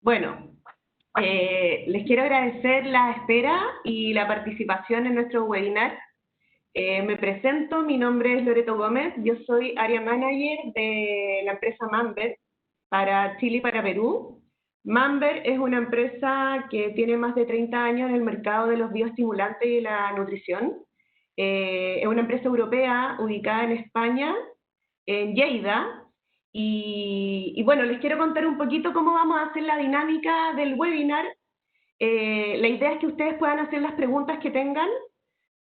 Bueno, les quiero agradecer la espera y la participación en nuestro webinar. Me presento, mi nombre es Loreto Gómez, yo soy Area Manager de la empresa Mamber para Chile y para Perú. Mamber es una empresa que tiene más de 30 años en el mercado de los bioestimulantes y la nutrición. Es una empresa europea ubicada en España, en Lleida. Y bueno, les quiero contar un poquito cómo vamos a hacer la dinámica del webinar. La idea es que ustedes puedan hacer las preguntas que tengan.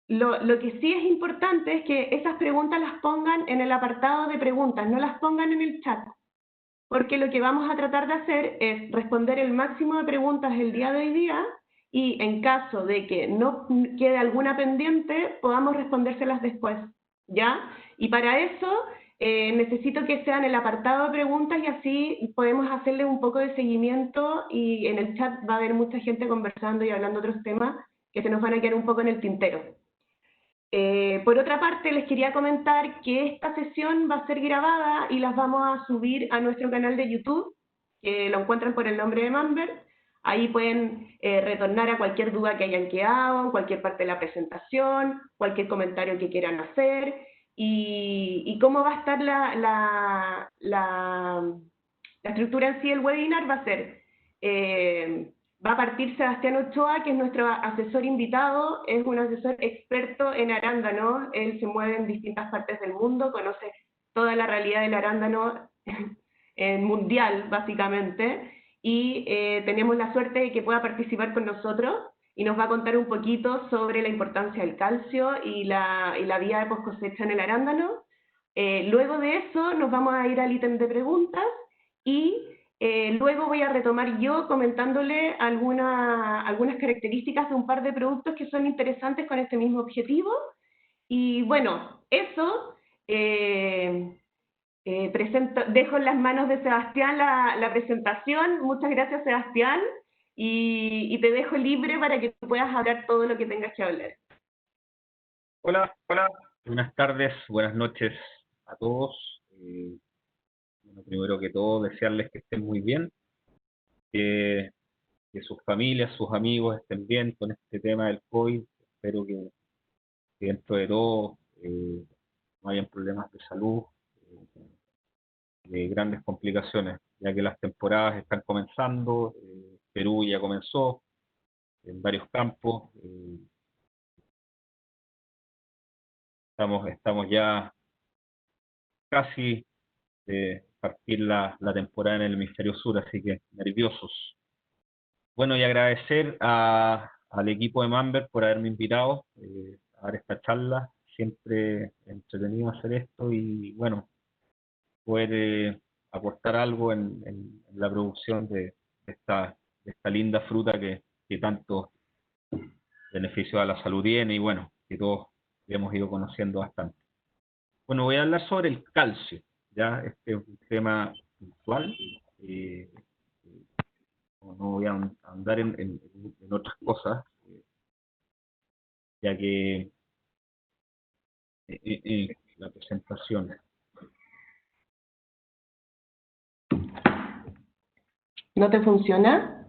Lo que sí es importante es que esas preguntas las pongan en el apartado de preguntas, no las pongan en el chat, porque lo que vamos a tratar de hacer es responder el máximo de preguntas el día de hoy día y en caso de que no quede alguna pendiente, podamos respondérselas después, ¿ya? Y para eso necesito que sean el apartado de preguntas y así podemos hacerle un poco de seguimiento y en el chat va a haber mucha gente conversando y hablando de otros temas que se nos van a quedar un poco en el tintero. Por otra parte, les quería comentar que esta sesión va a ser grabada y las vamos a subir a nuestro canal de YouTube, que lo encuentran por el nombre de Mamber. Ahí pueden retornar a cualquier duda que hayan quedado, cualquier parte de la presentación, cualquier comentario que quieran hacer, y cómo va a estar la estructura en sí del webinar. Va a ser... va a partir Sebastián Ochoa, que es nuestro asesor invitado, es un asesor experto en arándanos, él se mueve en distintas partes del mundo, conoce toda la realidad del arándano mundial, básicamente, y tenemos la suerte de que pueda participar con nosotros y nos va a contar un poquito sobre la importancia del calcio y la vía de post cosecha en el arándano. Luego de eso nos vamos a ir al ítem de preguntas y luego voy a retomar yo comentándole algunas características de un par de productos que son interesantes con este mismo objetivo. Y bueno, eso, dejo en las manos de Sebastián la presentación. Muchas gracias, Sebastián, y te dejo libre para que puedas hablar todo lo que tengas que hablar. Hola, buenas tardes, buenas noches a todos. Bueno, primero que todo, desearles que estén muy bien, que sus familias, sus amigos estén bien con este tema del COVID. Espero que dentro de todo no hayan problemas de salud, de grandes complicaciones, ya que las temporadas están comenzando. Perú ya comenzó en varios campos. Estamos ya casi partir la temporada en el hemisferio sur, así que nerviosos. Bueno, y agradecer al equipo de Mamber por haberme invitado a dar esta charla. Siempre entretenido hacer esto y, bueno, poder aportar algo en la producción de esta linda fruta que tanto beneficio a la salud tiene y, bueno, que todos hemos ido conociendo bastante. Bueno, voy a hablar sobre el calcio. Ya este es un tema puntual. No voy a andar en otras cosas, ya que la presentación. ¿No te funciona?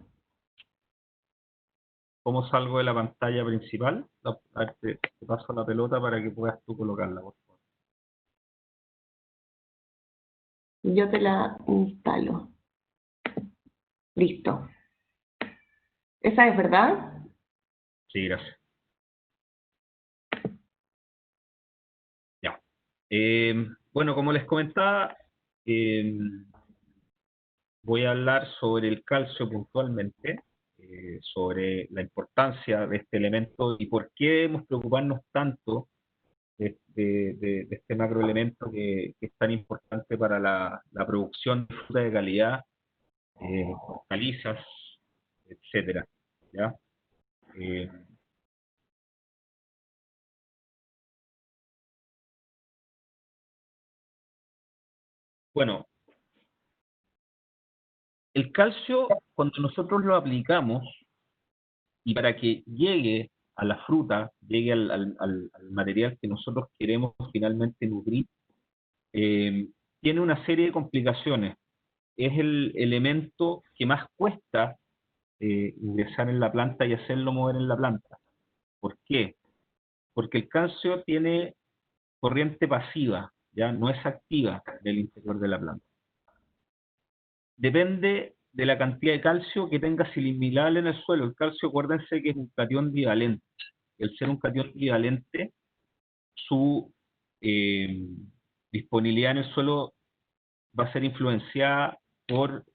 ¿Cómo salgo de la pantalla principal? A ver, te paso la pelota para que puedas tú colocarla, por favor. Yo te la instalo. Listo. ¿Esa es verdad? Sí, gracias. Ya. Bueno, como les comentaba, voy a hablar sobre el calcio puntualmente, sobre la importancia de este elemento y por qué debemos preocuparnos tanto de este macroelemento que es tan importante para la producción de fruta de calidad, hortalizas, etcétera, ¿ya? Bueno, el calcio, cuando nosotros lo aplicamos, y para que llegue a la fruta, llegue al material que nosotros queremos finalmente nutrir, tiene una serie de complicaciones. es el elemento que más cuesta ingresar en la planta y hacerlo mover en la planta. ¿Por qué? Porque el calcio tiene corriente pasiva, ya no es activa del interior de la planta. Depende de la cantidad de calcio que tenga similar en el suelo. El calcio, acuérdense que es un catión divalente. El ser un catión divalente, su disponibilidad en el suelo va a ser influenciada por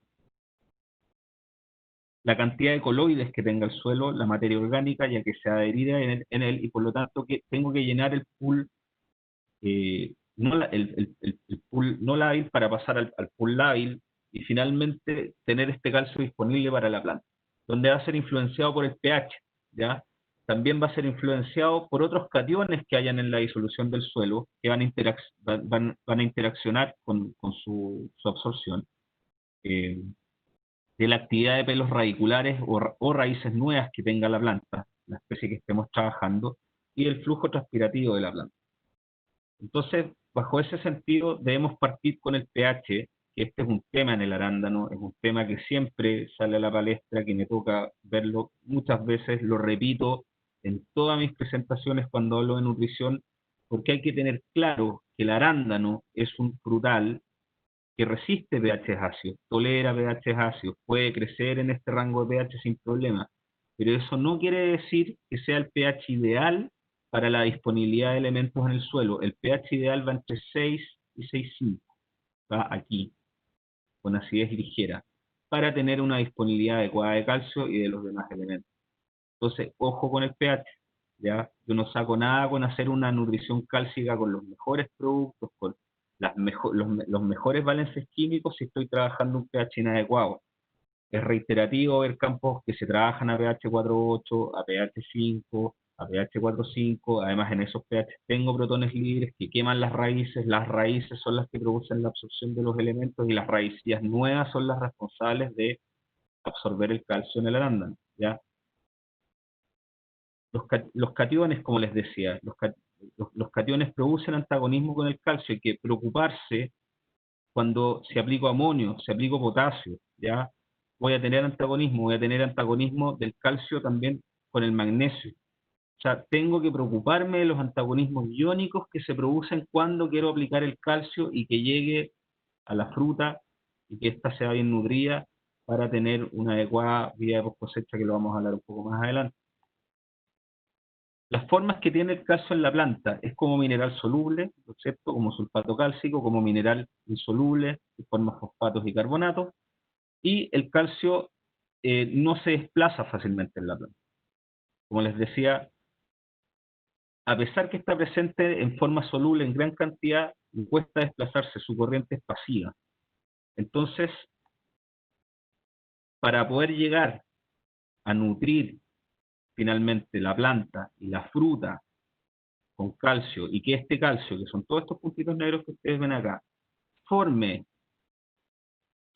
la cantidad de coloides que tenga el suelo, la materia orgánica, ya que se adherida en él, y por lo tanto que tengo que llenar el pool, el pool no lábil para pasar al pool lábil, y finalmente tener este calcio disponible para la planta, donde va a ser influenciado por el pH, ¿ya? También va a ser influenciado por otros cationes que hayan en la disolución del suelo, que van a interaccionar con su absorción. De la actividad de pelos radiculares o raíces nuevas que tenga la planta, la especie que estemos trabajando, y el flujo transpirativo de la planta. Entonces, bajo ese sentido, debemos partir con el pH, que este es un tema en el arándano, es un tema que siempre sale a la palestra, que me toca verlo muchas veces, lo repito en todas mis presentaciones cuando hablo de nutrición, porque hay que tener claro que el arándano es un frutal que resiste pH ácidos, tolera pH ácidos, puede crecer en este rango de pH sin problema, pero eso no quiere decir que sea el pH ideal para la disponibilidad de elementos en el suelo. El pH ideal va entre 6 y 6,5, va aquí, con acidez ligera, para tener una disponibilidad adecuada de calcio y de los demás elementos. Entonces, ojo con el pH, ¿ya? Yo no saco nada con hacer una nutrición cálcica con los mejores productos, con los mejores balances químicos si estoy trabajando un pH inadecuado. Es reiterativo ver campos que se trabajan a pH 4,8, a pH 5, a pH 4,5, además en esos pH tengo protones libres que queman las raíces son las que producen la absorción de los elementos y las raíces nuevas son las responsables de absorber el calcio en el arándano, ¿ya? Los cationes, como les decía, los cationes producen antagonismo con el calcio. Hay que preocuparse cuando si aplico amonio, si aplico potasio, ¿ya? Voy a tener antagonismo del calcio también con el magnesio. O sea, tengo que preocuparme de los antagonismos iónicos que se producen cuando quiero aplicar el calcio y que llegue a la fruta y que ésta sea bien nutrida para tener una adecuada vida de post cosecha, que lo vamos a hablar un poco más adelante. Las formas que tiene el calcio en la planta es como mineral soluble, ¿no es cierto? Como sulfato cálcico, como mineral insoluble, que forma fosfatos y carbonatos, y el calcio no se desplaza fácilmente en la planta. Como les decía, a pesar que está presente en forma soluble en gran cantidad, le cuesta desplazarse, su corriente es pasiva. Entonces, para poder llegar a nutrir finalmente la planta y la fruta con calcio, y que este calcio, que son todos estos puntitos negros que ustedes ven acá,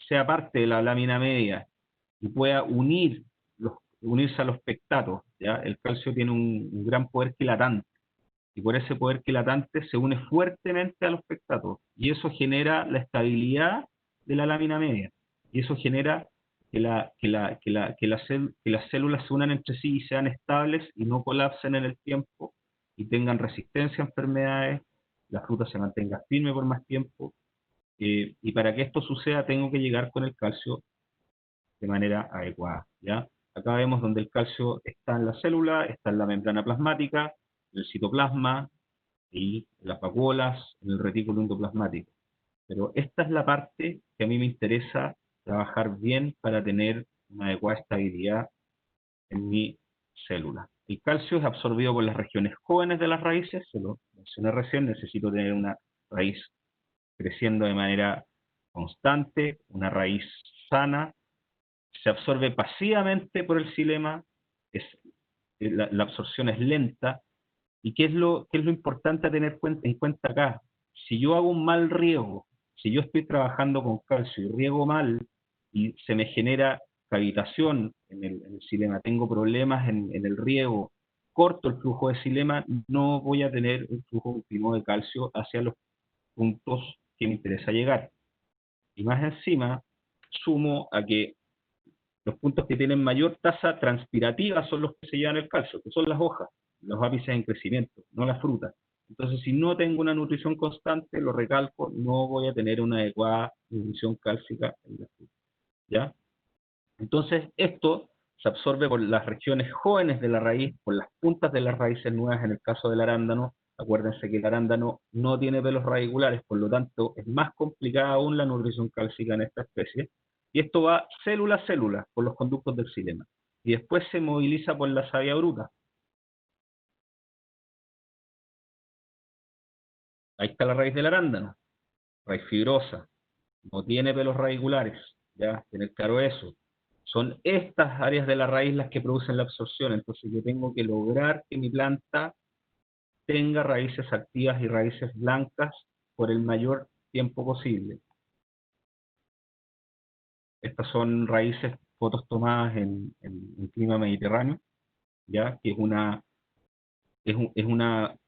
sea parte de la lámina media y pueda unirse a los pectatos, ¿ya? El calcio tiene un gran poder quilatante, y por ese poder quilatante se une fuertemente a los pectatos, y eso genera la estabilidad de la lámina media, y eso genera que las células se unan entre sí y sean estables y no colapsen en el tiempo y tengan resistencia a enfermedades, la fruta se mantenga firme por más tiempo, y para que esto suceda tengo que llegar con el calcio de manera adecuada, ¿ya? Acá vemos donde el calcio está en la célula, está en la membrana plasmática, en el citoplasma y en las vacuolas, en el retículo endoplasmático. Pero esta es la parte que a mí me interesa trabajar bien para tener una adecuada estabilidad en mi célula. El calcio es absorbido por las regiones jóvenes de las raíces, se lo mencioné recién, necesito tener una raíz creciendo de manera constante, una raíz sana, se absorbe pasivamente por el xilema, la absorción es lenta, y ¿qué es lo importante a tener en cuenta acá? Si yo hago un mal riego, si yo estoy trabajando con calcio y riego mal, y se me genera cavitación en el xilema, tengo problemas en el riego, corto el flujo de xilema, no voy a tener un flujo continuo de calcio hacia los puntos que me interesa llegar. Y más encima, sumo a que los puntos que tienen mayor tasa transpirativa son los que se llevan el calcio, que son las hojas, los ápices en crecimiento, no las frutas. Entonces, si no tengo una nutrición constante, lo recalco, no voy a tener una adecuada nutrición cálcica en la fruta, ¿ya? Entonces, esto se absorbe por las regiones jóvenes de la raíz, por las puntas de las raíces nuevas en el caso del arándano. Acuérdense que el arándano no tiene pelos radiculares, por lo tanto, es más complicada aún la nutrición cálcica en esta especie. Y esto va célula a célula por los conductos del xilema. Y después se moviliza por la savia bruta. Ahí está la raíz del arándano, raíz fibrosa, no tiene pelos radiculares, ya, tener claro eso. Son estas áreas de la raíz las que producen la absorción, entonces yo tengo que lograr que mi planta tenga raíces activas y raíces blancas por el mayor tiempo posible. Estas son raíces, fotos tomadas en clima mediterráneo, ya, que es una,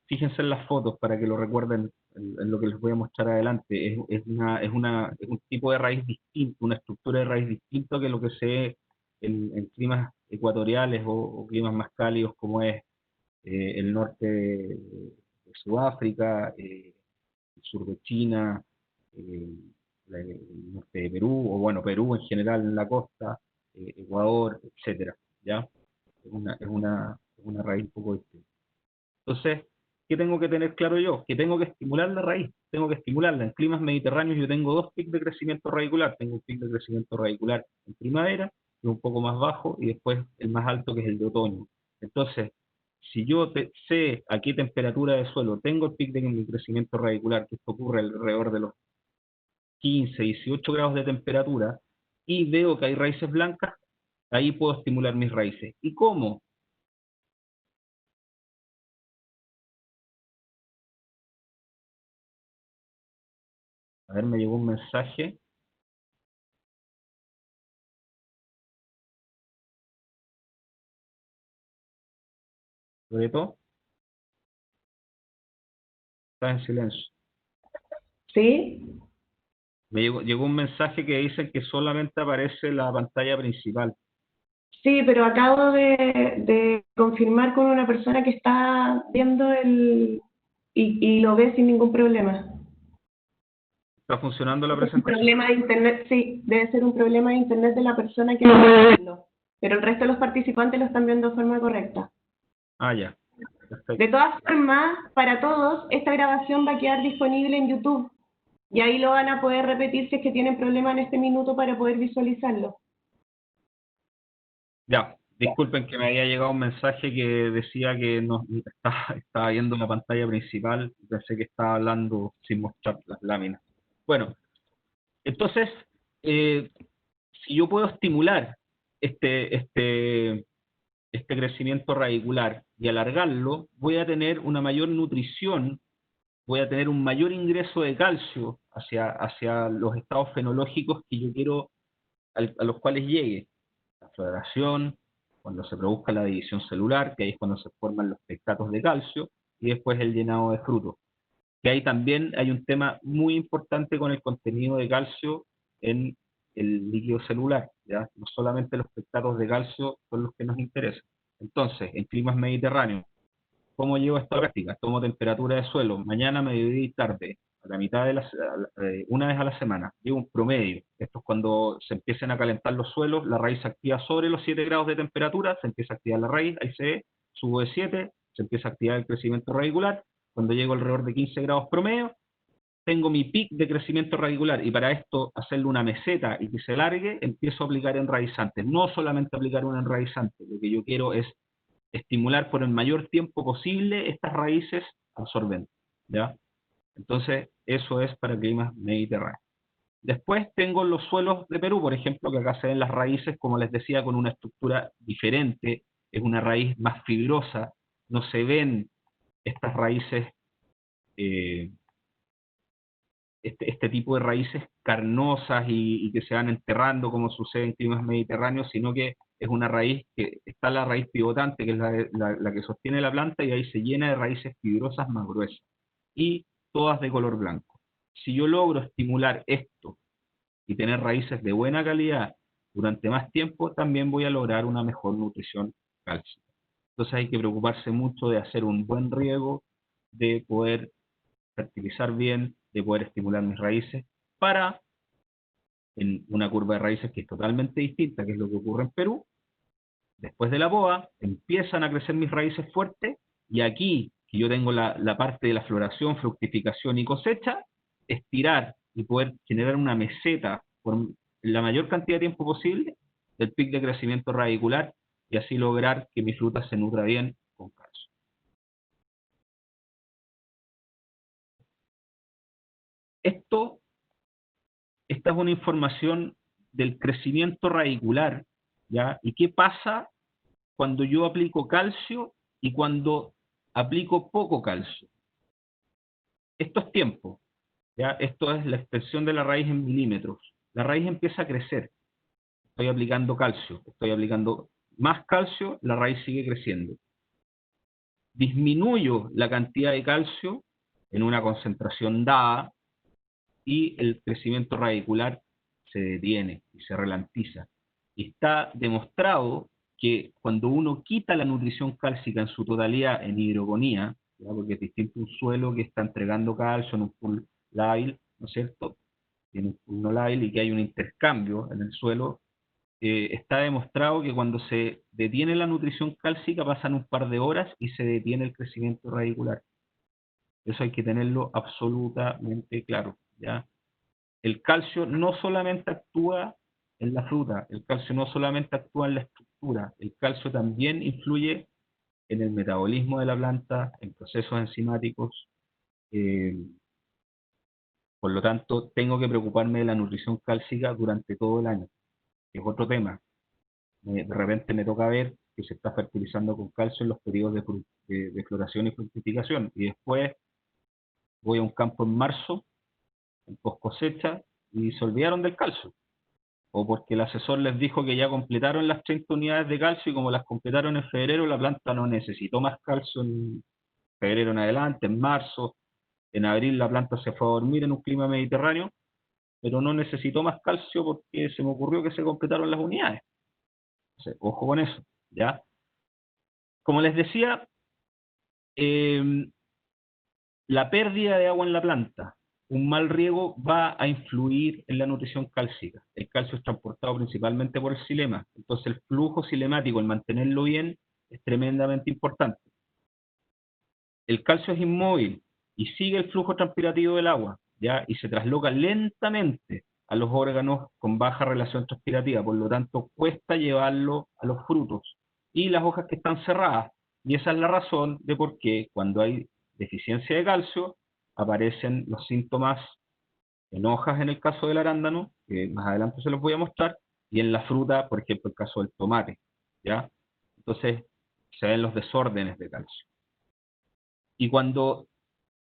fíjense en las fotos para que lo recuerden en lo que les voy a mostrar adelante, es un tipo de raíz distinto, una estructura de raíz distinta que lo que se ve en climas ecuatoriales o climas más cálidos como es el norte de Sudáfrica, el sur de China, el norte de Perú, o bueno, Perú en general en la costa, Ecuador, etcétera, ¿ya? Es una raíz un poco distinta. Entonces, ¿qué tengo que tener claro yo? Que tengo que estimular la raíz, tengo que estimularla. En climas mediterráneos yo tengo dos picos de crecimiento radicular. Tengo un pico de crecimiento radicular en primavera, que es un poco más bajo, y después el más alto, que es el de otoño. Entonces, si yo sé a qué temperatura de suelo tengo el pico de mi crecimiento radicular, que esto ocurre alrededor de los 15, 18 grados de temperatura, y veo que hay raíces blancas, ahí puedo estimular mis raíces. ¿Y cómo? A ver, me llegó un mensaje. ¿Loreto? Está en silencio. ¿Sí? Me llegó un mensaje que dice que solamente aparece la pantalla principal. Sí, pero acabo de confirmar con una persona que está viendo y lo ve sin ningún problema. ¿Está funcionando la Es un presentación? problema de internet, sí, debe ser un problema de internet de la persona que lo está viendo, pero el resto de los participantes lo están viendo de forma correcta. Ah, ya. Perfecto. De todas formas, para todos, esta grabación va a quedar disponible en YouTube y ahí lo van a poder repetir si es que tienen problema en este minuto para poder visualizarlo. Ya, disculpen que me había llegado un mensaje que decía que no estaba viendo la pantalla principal, pensé que estaba hablando sin mostrar las láminas. Bueno, entonces, si yo puedo estimular este crecimiento radicular y alargarlo, voy a tener una mayor nutrición, voy a tener un mayor ingreso de calcio hacia los estados fenológicos que yo quiero, a los cuales llegue. La floración, cuando se produzca la división celular, que ahí es cuando se forman los pectatos de calcio, y después el llenado de frutos. Que ahí también hay un tema muy importante con el contenido de calcio en el líquido celular, ¿ya? No solamente los pectatos de calcio son los que nos interesan. Entonces, en climas mediterráneos, ¿cómo llevo esta práctica? Tomo temperatura de suelo, mañana, mediodía y tarde, a la mitad de una vez a la semana. Llevo un promedio. Esto es cuando se empiecen a calentar los suelos, la raíz se activa sobre los 7 grados de temperatura, se empieza a activar la raíz, ahí se ve, subo de 7, se empieza a activar el crecimiento radicular. Cuando llego alrededor de 15 grados promedio, tengo mi pic de crecimiento radicular, y para esto hacerle una meseta y que se largue, empiezo a aplicar enraizantes. No solamente aplicar un enraizante, lo que yo quiero es estimular por el mayor tiempo posible estas raíces absorbentes, ¿ya? Entonces, eso es para climas mediterráneos. Después tengo los suelos de Perú, por ejemplo, que acá se ven las raíces, como les decía, con una estructura diferente, es una raíz más fibrosa, no se ven estas raíces, eh, este tipo de raíces carnosas y que se van enterrando como sucede en climas mediterráneos, sino que es una raíz que está la raíz pivotante, que es la que sostiene la planta, y ahí se llena de raíces fibrosas más gruesas, y todas de color blanco. Si yo logro estimular esto y tener raíces de buena calidad durante más tiempo, también voy a lograr una mejor nutrición cálcica. Entonces hay que preocuparse mucho de hacer un buen riego, de poder fertilizar bien, de poder estimular mis raíces, para, en una curva de raíces que es totalmente distinta, que es lo que ocurre en Perú, después de la poda, empiezan a crecer mis raíces fuertes, y aquí, que yo tengo la parte de la floración, fructificación y cosecha, estirar y poder generar una meseta por la mayor cantidad de tiempo posible del pic de crecimiento radicular, y así lograr que mi fruta se nutra bien con calcio. Esta es una información del crecimiento radicular, ¿ya? ¿Y qué pasa cuando yo aplico calcio y cuando aplico poco calcio? Esto es tiempo, ¿ya? Esto es la extensión de la raíz en milímetros. La raíz empieza a crecer. Estoy aplicando calcio, estoy aplicando más calcio, la raíz sigue creciendo. Disminuyo la cantidad de calcio en una concentración dada y el crecimiento radicular se detiene y se ralentiza. Y está demostrado que cuando uno quita la nutrición cálcica en su totalidad en hidroponía, ¿ya? Porque es distinto un suelo que está entregando calcio en un pool lábil, ¿no es cierto? Tiene un pool no lábil y que hay un intercambio en el suelo. Está demostrado que cuando se detiene la nutrición cálcica pasan un par de horas y se detiene el crecimiento radicular. Eso hay que tenerlo absolutamente claro, ¿ya? El calcio no solamente actúa en la fruta, el calcio no solamente actúa en la estructura, el calcio también influye en el metabolismo de la planta, en procesos enzimáticos. eh, por lo tanto, tengo que preocuparme de la nutrición cálcica durante todo el año, que es otro tema. De repente me toca ver que se está fertilizando con calcio en los periodos de floración y fructificación, y después voy a un campo en marzo, en post cosecha, y se olvidaron del calcio. O porque el asesor les dijo que ya completaron las 30 unidades de calcio, y como las completaron en febrero, la planta no necesitó más calcio en febrero en adelante, en marzo. En abril la planta se fue a dormir en un clima mediterráneo, pero no necesitó más calcio porque se me ocurrió que se completaron las unidades. Entonces, ojo con eso, ¿ya? Como les decía, la pérdida de agua en la planta, un mal riego va a influir en la nutrición cálcica. El calcio es transportado principalmente por el xilema, entonces el flujo cilemático, el mantenerlo bien, es tremendamente importante. El calcio es inmóvil y sigue el flujo transpirativo del agua, ¿ya? Y se trasloca lentamente a los órganos con baja relación transpirativa, por lo tanto cuesta llevarlo a los frutos y las hojas que están cerradas. Y esa es la razón de por qué cuando hay deficiencia de calcio aparecen los síntomas en hojas en el caso del arándano, que más adelante se los voy a mostrar, y en la fruta, por ejemplo, el caso del tomate, ¿ya? Entonces se ven los desórdenes de calcio. Y cuando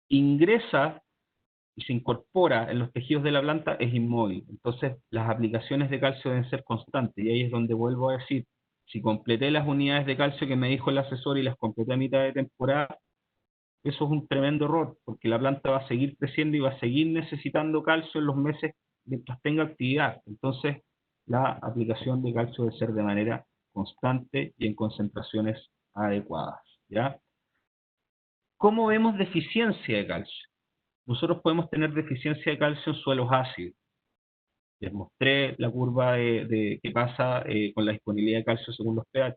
ingresa y se incorpora en los tejidos de la planta es inmóvil. Entonces las aplicaciones de calcio deben ser constantes, y ahí es donde vuelvo a decir, si completé las unidades de calcio que me dijo el asesor y las completé a mitad de temporada, eso es un tremendo error, porque la planta va a seguir creciendo y va a seguir necesitando calcio en los meses mientras tenga actividad. Entonces la aplicación de calcio debe ser de manera constante y en concentraciones adecuadas, ¿ya? ¿Cómo vemos deficiencia de calcio? Nosotros podemos tener deficiencia de calcio en suelos ácidos. Les mostré la curva de qué pasa con la disponibilidad de calcio según los pH.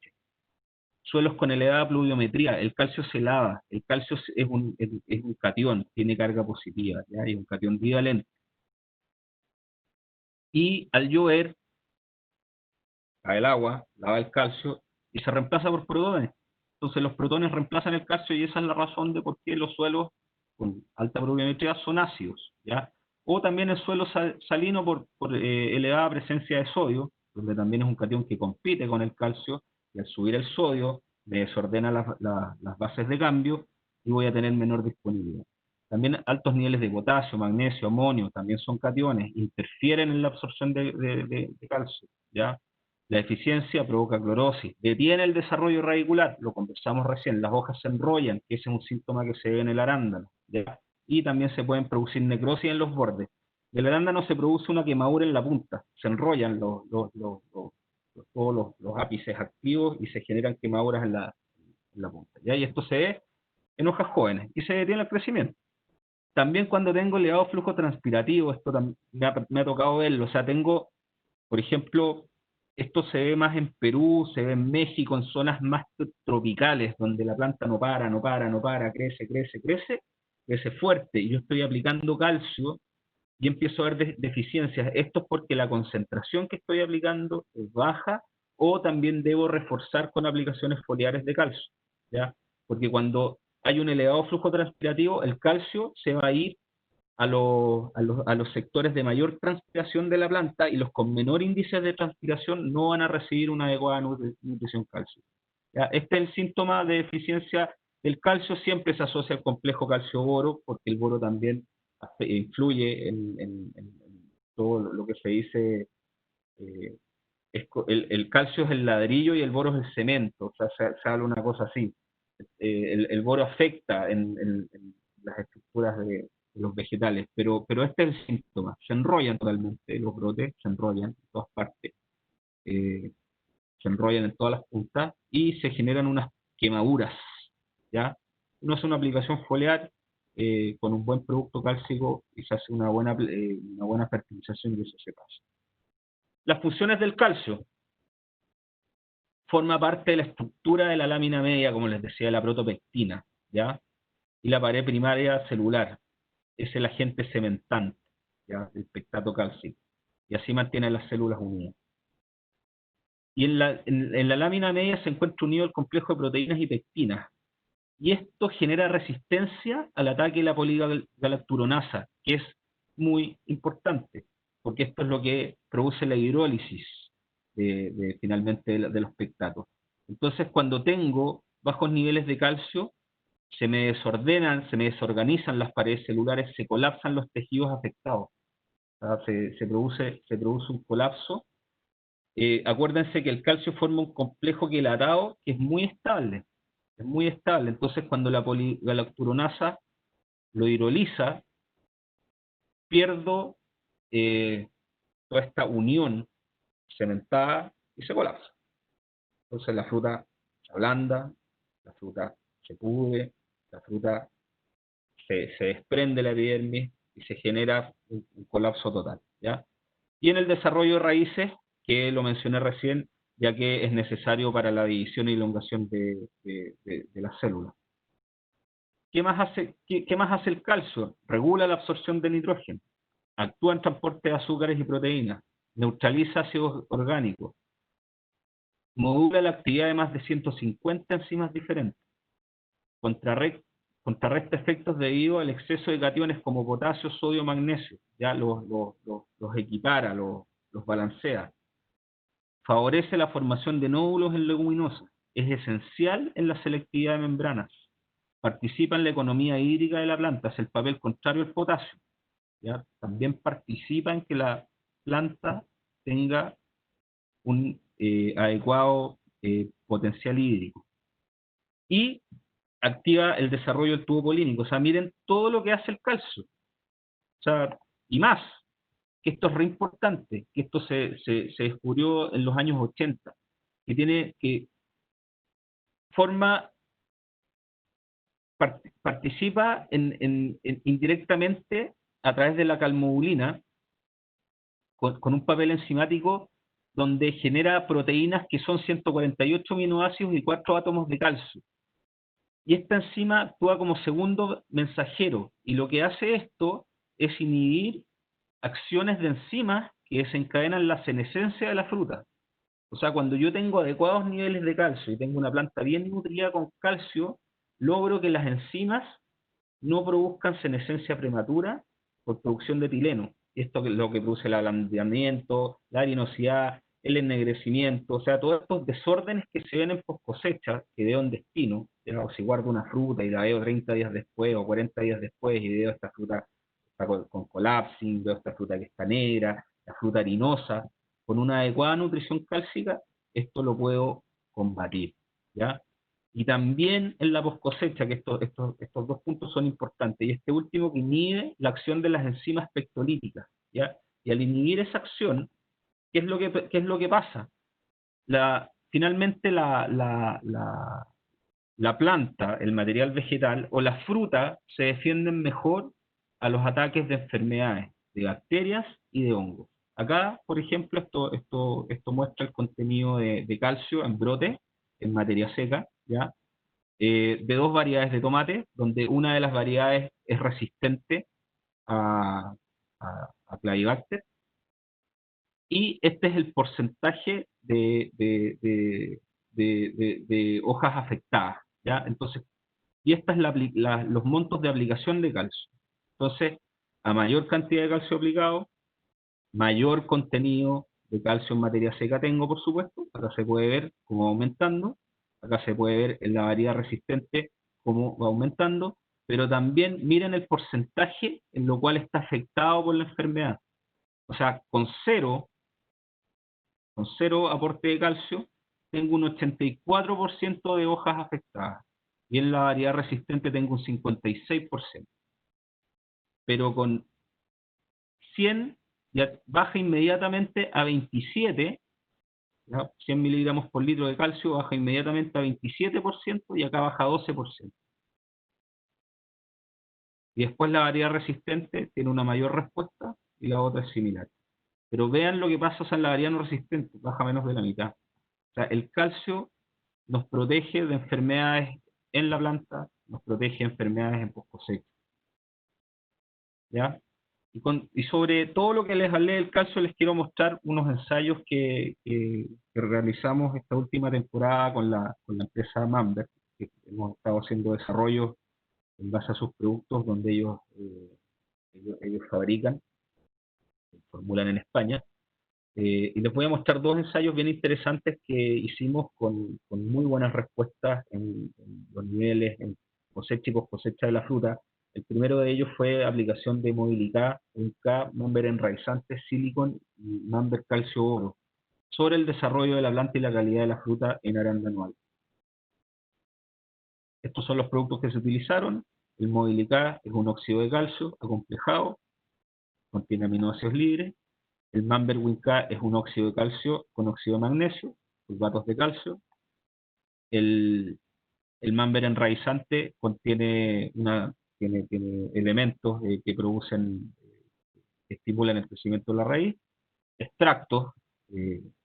Suelos con elevada pluviometría, el calcio se lava, el calcio es un catión, tiene carga positiva, ¿ya? Es un catión divalente. Y al llover, cae el agua, lava el calcio y se reemplaza por protones. Entonces los protones reemplazan el calcio, y esa es la razón de por qué los suelos con alta pluviometría son ácidos, ¿ya? O también el suelo salino por elevada presencia de sodio, donde también es un catión que compite con el calcio, y al subir el sodio me desordena las bases de cambio y voy a tener menor disponibilidad. También altos niveles de potasio, magnesio, amonio, también son cationes, interfieren en la absorción de calcio, ¿ya? La deficiencia provoca clorosis, detiene el desarrollo radicular, lo conversamos recién, las hojas se enrollan, que ese es un síntoma que se ve en el arándano, ¿ya? Y también se pueden producir necrosis en los bordes. del arándano se produce una quemadura en la punta, se enrollan todos los ápices activos y se generan quemaduras en la punta, ¿ya? Y esto se ve en hojas jóvenes y se detiene el crecimiento. También cuando tengo elevado flujo transpirativo, esto me ha tocado verlo, o sea, tengo, por ejemplo, esto se ve más en Perú, se ve en México, en zonas más tropicales, donde la planta no para, crece fuerte, y yo estoy aplicando calcio y empiezo a ver deficiencias. Esto es porque la concentración que estoy aplicando es baja, o también debo reforzar con aplicaciones foliares de calcio, ¿ya? Porque cuando hay un elevado flujo transpirativo, el calcio se va a ir a los sectores de mayor transpiración de la planta, y los con menor índice de transpiración no van a recibir una adecuada nutrición calcio, ¿ya? Este es el síntoma de deficiencia del calcio. Siempre se asocia al complejo calcio-boro, porque el boro también influye en todo lo que se dice. eh, el calcio es el ladrillo y el boro es el cemento, o sea, se habla una cosa así. El boro afecta en las estructuras de los vegetales, pero este es el síntoma. Se enrollan totalmente los brotes, se enrollan en todas partes, eh, se enrollan en todas las puntas y se generan unas quemaduras, ¿ya? Uno hace una aplicación foliar con un buen producto cálcico y se hace una buena fertilización, y eso se pasa. Las funciones del calcio: forma parte de la estructura de la lámina media, como les decía, la protopectina, ¿ya? Y la pared primaria celular es el agente cementante, ¿ya? El pectato cálcico, y así mantiene las células unidas. Y en la lámina media se encuentra unido el complejo de proteínas y pectinas, y esto genera resistencia al ataque de la poligalacturonasa, que es muy importante, porque esto es lo que produce la hidrólisis finalmente de los pectatos. Entonces, cuando tengo bajos niveles de calcio, se me desorganizan las paredes celulares, se colapsan los tejidos afectados, ¿ah? Se produce un colapso. Acuérdense que el calcio forma un complejo quelatado que es muy estable. Entonces, cuando la poligalacturonasa lo hidroliza, pierdo toda esta unión cementada y se colapsa. Entonces la fruta se ablanda, la fruta se pudre, la fruta se desprende la epidermis y se genera un colapso total, ¿ya? Y en el desarrollo de raíces, que lo mencioné recién, ya que es necesario para la división y elongación de las células. ¿Qué más hace el calcio? Regula la absorción de nitrógeno, actúa en transporte de azúcares y proteínas, neutraliza ácidos orgánicos, modula la actividad de más de 150 enzimas diferentes, contrarresta efectos debido al exceso de cationes como potasio, sodio, magnesio, ya los equipara, los balancea, favorece la formación de nódulos en leguminosas, es esencial en la selectividad de membranas, participa en la economía hídrica de la planta, es el papel contrario al potasio, ¿ya? También participa en que la planta tenga un adecuado potencial hídrico. Y activa el desarrollo del tubo polínico. O sea, miren todo lo que hace el calcio. O sea, y más, que esto es re importante, que esto se descubrió en los años 80, que participa indirectamente a través de la calmodulina, con un papel enzimático donde genera proteínas que son 148 aminoácidos y 4 átomos de calcio. Y esta enzima actúa como segundo mensajero, y lo que hace esto es inhibir acciones de enzimas que desencadenan la senescencia de la fruta. O sea, cuando yo tengo adecuados niveles de calcio y tengo una planta bien nutrida con calcio, logro que las enzimas no produzcan senescencia prematura por producción de etileno. Esto es lo que produce el ablandamiento, la harinosidad, el ennegrecimiento, o sea, todos estos desórdenes que se ven en post cosecha, que veo en destino. Digamos, si guardo una fruta y la veo 30 días después o 40 días después y veo esta fruta está con collapsing, veo esta fruta que está negra, la fruta harinosa, con una adecuada nutrición cálcica, esto lo puedo combatir, ¿ya? Y también en la post cosecha, que estos dos puntos son importantes, y este último, que inhibe la acción de las enzimas pectolíticas, ¿ya? Y al inhibir esa acción, ¿qué es lo que pasa? Finalmente la planta, el material vegetal o la fruta se defienden mejor a los ataques de enfermedades, de bacterias y de hongos. Acá, por ejemplo, esto muestra el contenido de calcio en brote, en materia seca, ¿ya? De dos variedades de tomate, donde una de las variedades es resistente a Clavibacter, y este es el porcentaje de hojas afectadas, ¿ya? Entonces, y esta es los montos de aplicación de calcio. Entonces, a mayor cantidad de calcio aplicado, mayor contenido de calcio en materia seca tengo, por supuesto. Acá se puede ver cómo va aumentando. Acá se puede ver en la variedad resistente cómo va aumentando. Pero también miren el porcentaje en lo cual está afectado por la enfermedad. O sea, con cero aporte de calcio, tengo un 84% de hojas afectadas. Y en la variedad resistente tengo un 56%. Pero con 100 ya baja inmediatamente a 27, ¿ya? 100 miligramos por litro de calcio baja inmediatamente a 27% y acá baja a 12%. Y después la variedad resistente tiene una mayor respuesta y la otra es similar. Pero vean lo que pasa en la variedad no resistente, baja menos de la mitad. O sea, el calcio nos protege de enfermedades en la planta, nos protege de enfermedades en post cosecha. ¿Ya? Y sobre todo lo que les hablé del calcio, les quiero mostrar unos ensayos que realizamos esta última temporada con la empresa Mamber, que hemos estado haciendo desarrollos en base a sus productos donde ellos fabrican, formulan en España. Y les voy a mostrar dos ensayos bien interesantes que hicimos con muy buenas respuestas en los niveles en cosecha y post cosecha de la fruta. El primero de ellos fue aplicación de Mobilicá, Win-K, Mamber enraizante, Silicon y Mamber calcio oro, sobre el desarrollo de la planta y la calidad de la fruta en arándano alto. Estos son los productos que se utilizaron. El Mobilicá es un óxido de calcio acomplejado, contiene aminoácidos libres. El Mamber Win-K es un óxido de calcio con óxido de magnesio, sulfatos de calcio. El Mamber enraizante contiene tiene elementos que que estimulan el crecimiento de la raíz. Extractos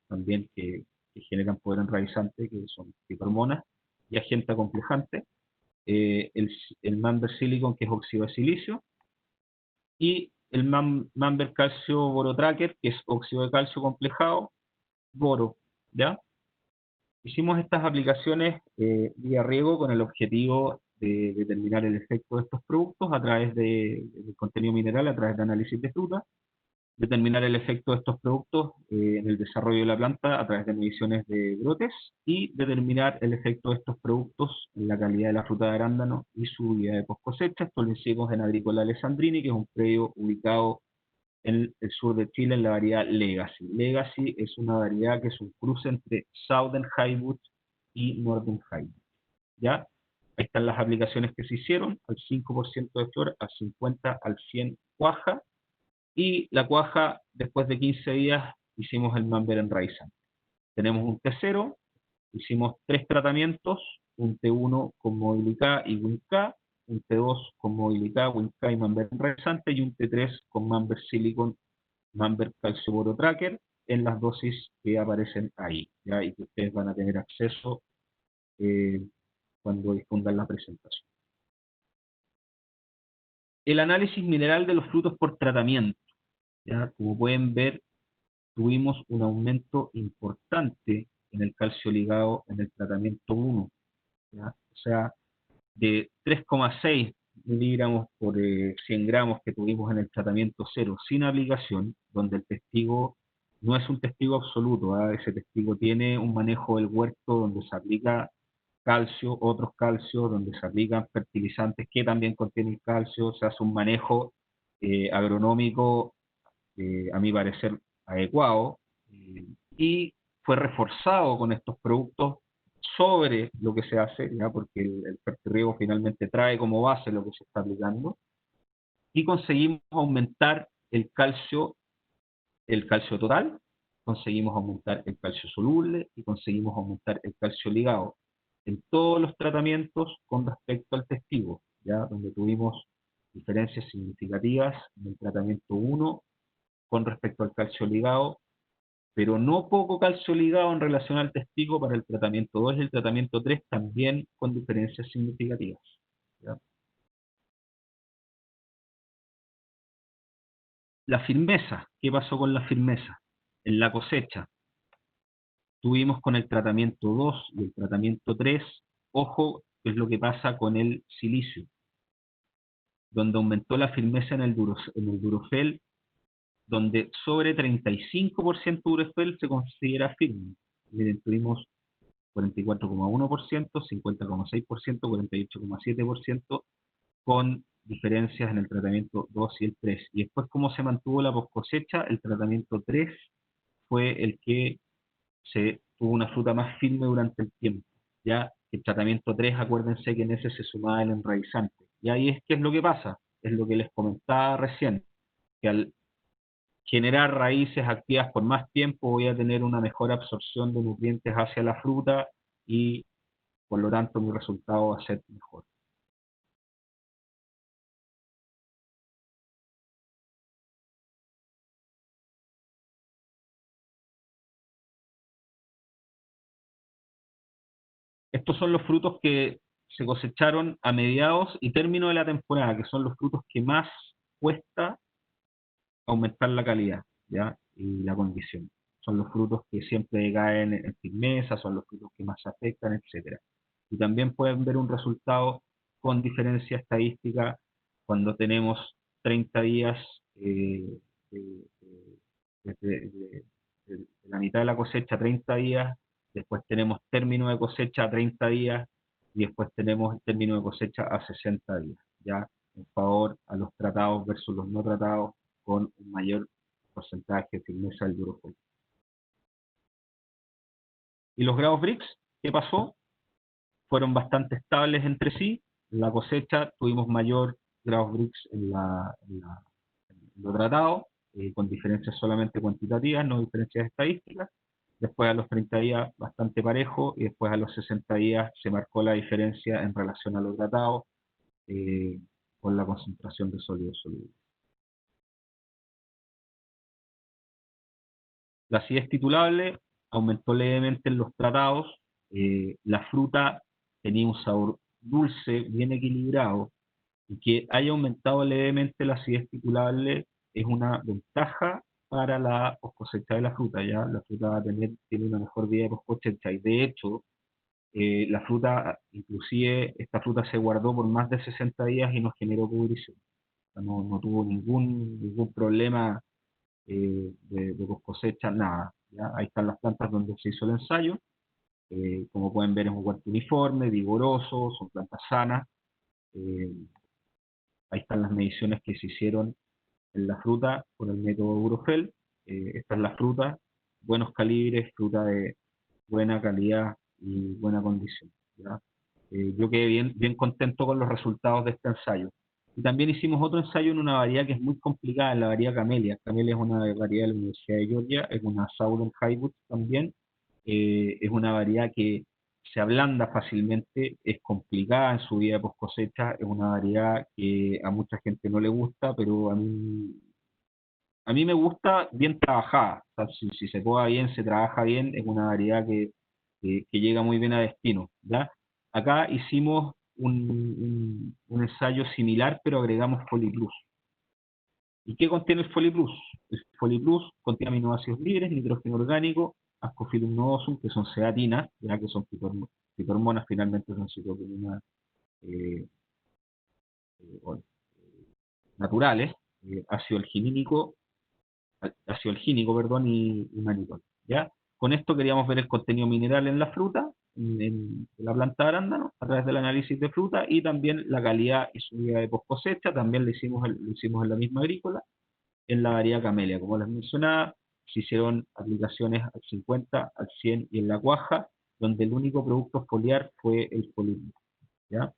también que generan poder enraizante, que son fitohormonas, y agente acomplejante. El Mamber Silicon, que es óxido de silicio. Y el Mamber Calcio Boro Tracker, que es óxido de calcio complejado, boro, ¿ya? Hicimos estas aplicaciones vía riego con el objetivo de determinar el efecto de estos productos a través del contenido mineral, a través de análisis de fruta, determinar el efecto de estos productos en el desarrollo de la planta a través de mediciones de brotes y determinar el efecto de estos productos en la calidad de la fruta de arándano y su vida de post cosecha. Esto lo hicimos en Agrícola Alessandrini, que es un predio ubicado en el sur de Chile en la variedad Legacy. Legacy es una variedad que es un cruce entre Southern Highwood y Northern Highwood. ¿Ya? Ahí están las aplicaciones que se hicieron, al 5% de flor, al 50, al 100 cuaja, y la cuaja, después de 15 días, hicimos el Mamber enraizante. Tenemos un T0, hicimos 3 tratamientos, un T1 con Mobilicá y Win-K, un T2 con Mobilicá, Win-K y Mamber enraizante, y un T3 con Mamber Silicon, Mamber Calcio Boro Tracker, en las dosis que aparecen ahí, ¿ya? Y que ustedes van a tener acceso cuando difundan la presentación. El análisis mineral de los frutos por tratamiento, ¿ya? Como pueden ver, tuvimos un aumento importante en el calcio ligado en el tratamiento 1, ¿ya? O sea, de 3,6 miligramos por 100 gramos que tuvimos en el tratamiento 0 sin aplicación, donde el testigo no es un testigo absoluto, ¿eh? Ese testigo tiene un manejo del huerto donde se aplica calcio, otros calcios, donde se aplican fertilizantes que también contienen calcio, se hace un manejo agronómico, a mi parecer, adecuado, y fue reforzado con estos productos sobre lo que se hace, ¿ya? Porque el fertirriego finalmente trae como base lo que se está aplicando, y conseguimos aumentar el calcio el calcio total, conseguimos aumentar el calcio soluble y conseguimos aumentar el calcio ligado en todos los tratamientos con respecto al testigo, ¿ya? Donde tuvimos diferencias significativas en el tratamiento 1 con respecto al calcio ligado, pero no poco calcio ligado en relación al testigo para el tratamiento 2 y el tratamiento 3 también con diferencias significativas, ¿ya? La firmeza, ¿qué pasó con la firmeza? En la cosecha, tuvimos con el tratamiento 2 y el tratamiento 3, ojo, qué es lo que pasa con el silicio, donde aumentó la firmeza en el durofel, donde sobre 35% durofel se considera firme. Miren, tuvimos 44,1%, 50,6%, 48,7% con diferencias en el tratamiento 2 y el 3. Y después, ¿cómo se mantuvo la post cosecha? El tratamiento 3 fue el que se tuvo una fruta más firme durante el tiempo. Ya el tratamiento 3, acuérdense que en ese se sumaba el enraizante. Y ahí es que es lo que pasa, es lo que les comentaba recién, que al generar raíces activas por más tiempo voy a tener una mejor absorción de nutrientes hacia la fruta y por lo tanto mi resultado va a ser mejor. Estos son los frutos que se cosecharon a mediados y término de la temporada, que son los frutos que más cuesta aumentar la calidad, ¿ya? Y la condición. Son los frutos que siempre caen en firmeza, son los frutos que más se afectan, etcétera. Y también pueden ver un resultado con diferencia estadística cuando tenemos 30 días de, de- de- de la mitad de la cosecha, 30 días, después tenemos término de cosecha a 30 días y después tenemos el término de cosecha a 60 días, ya en favor a los tratados versus los no tratados con un mayor porcentaje de firmeza del durofel. ¿Y los grados Brix? ¿Qué pasó? Fueron bastante estables entre sí. En la cosecha tuvimos mayor grados Brix en lo tratado, con diferencias solamente cuantitativas, no diferencias estadísticas. Después a los 30 días bastante parejo y después a los 60 días se marcó la diferencia en relación a lo tratado eh, con la concentración de sólidos solubles. La acidez titulable aumentó levemente en los tratados, la fruta tenía un sabor dulce, bien equilibrado, y que haya aumentado levemente la acidez titulable es una ventaja para la post cosecha de la fruta, ¿ya? La fruta va a tiene una mejor vida de post cosecha, y de hecho, la fruta, inclusive, esta fruta se guardó por más de 60 días y no generó pudrición. O sea, no tuvo ningún problema de post cosecha, nada. ¿Ya? Ahí están las plantas donde se hizo el ensayo. Como pueden ver, es un huerto uniforme, vigoroso, son plantas sanas. Eh, Ahí están las mediciones que se hicieron en la fruta con el método Eurofel. Esta es la fruta, buenos calibres, fruta de buena calidad y buena condición, ¿ya? Yo quedé bien contento con los resultados de este ensayo. Y también hicimos otro ensayo en una variedad que es muy complicada, en la variedad Camellia. Camellia es una variedad de la Universidad de Georgia, es una Southern Highwood también. Es una variedad que se ablanda fácilmente, es complicada en su vida post cosecha, es una variedad que a mucha gente no le gusta, pero a mí me gusta bien trabajada. O sea, si se poda bien, se trabaja bien, es una variedad que llega muy bien a destino, ¿ya? Acá hicimos un ensayo similar, pero agregamos Foliplus. ¿Y qué contiene el Foliplus? El Foliplus contiene aminoácidos libres, nitrógeno orgánico, Ascophyllum noosum, que son ceatinas, ya que son fitohormonas, finalmente son citocinas eh, naturales, ácido algínico, perdón, y manitol, ¿ya? Con esto queríamos ver el contenido mineral en la fruta, en la planta de arándano, a través del análisis de fruta, y también la calidad y su vida de post cosecha, también lo hicimos en la misma agrícola, en la variedad camelia. Como les mencionaba, se hicieron aplicaciones al 50, al 100 y en la cuaja, donde el único producto foliar fue el foliar, ¿ya?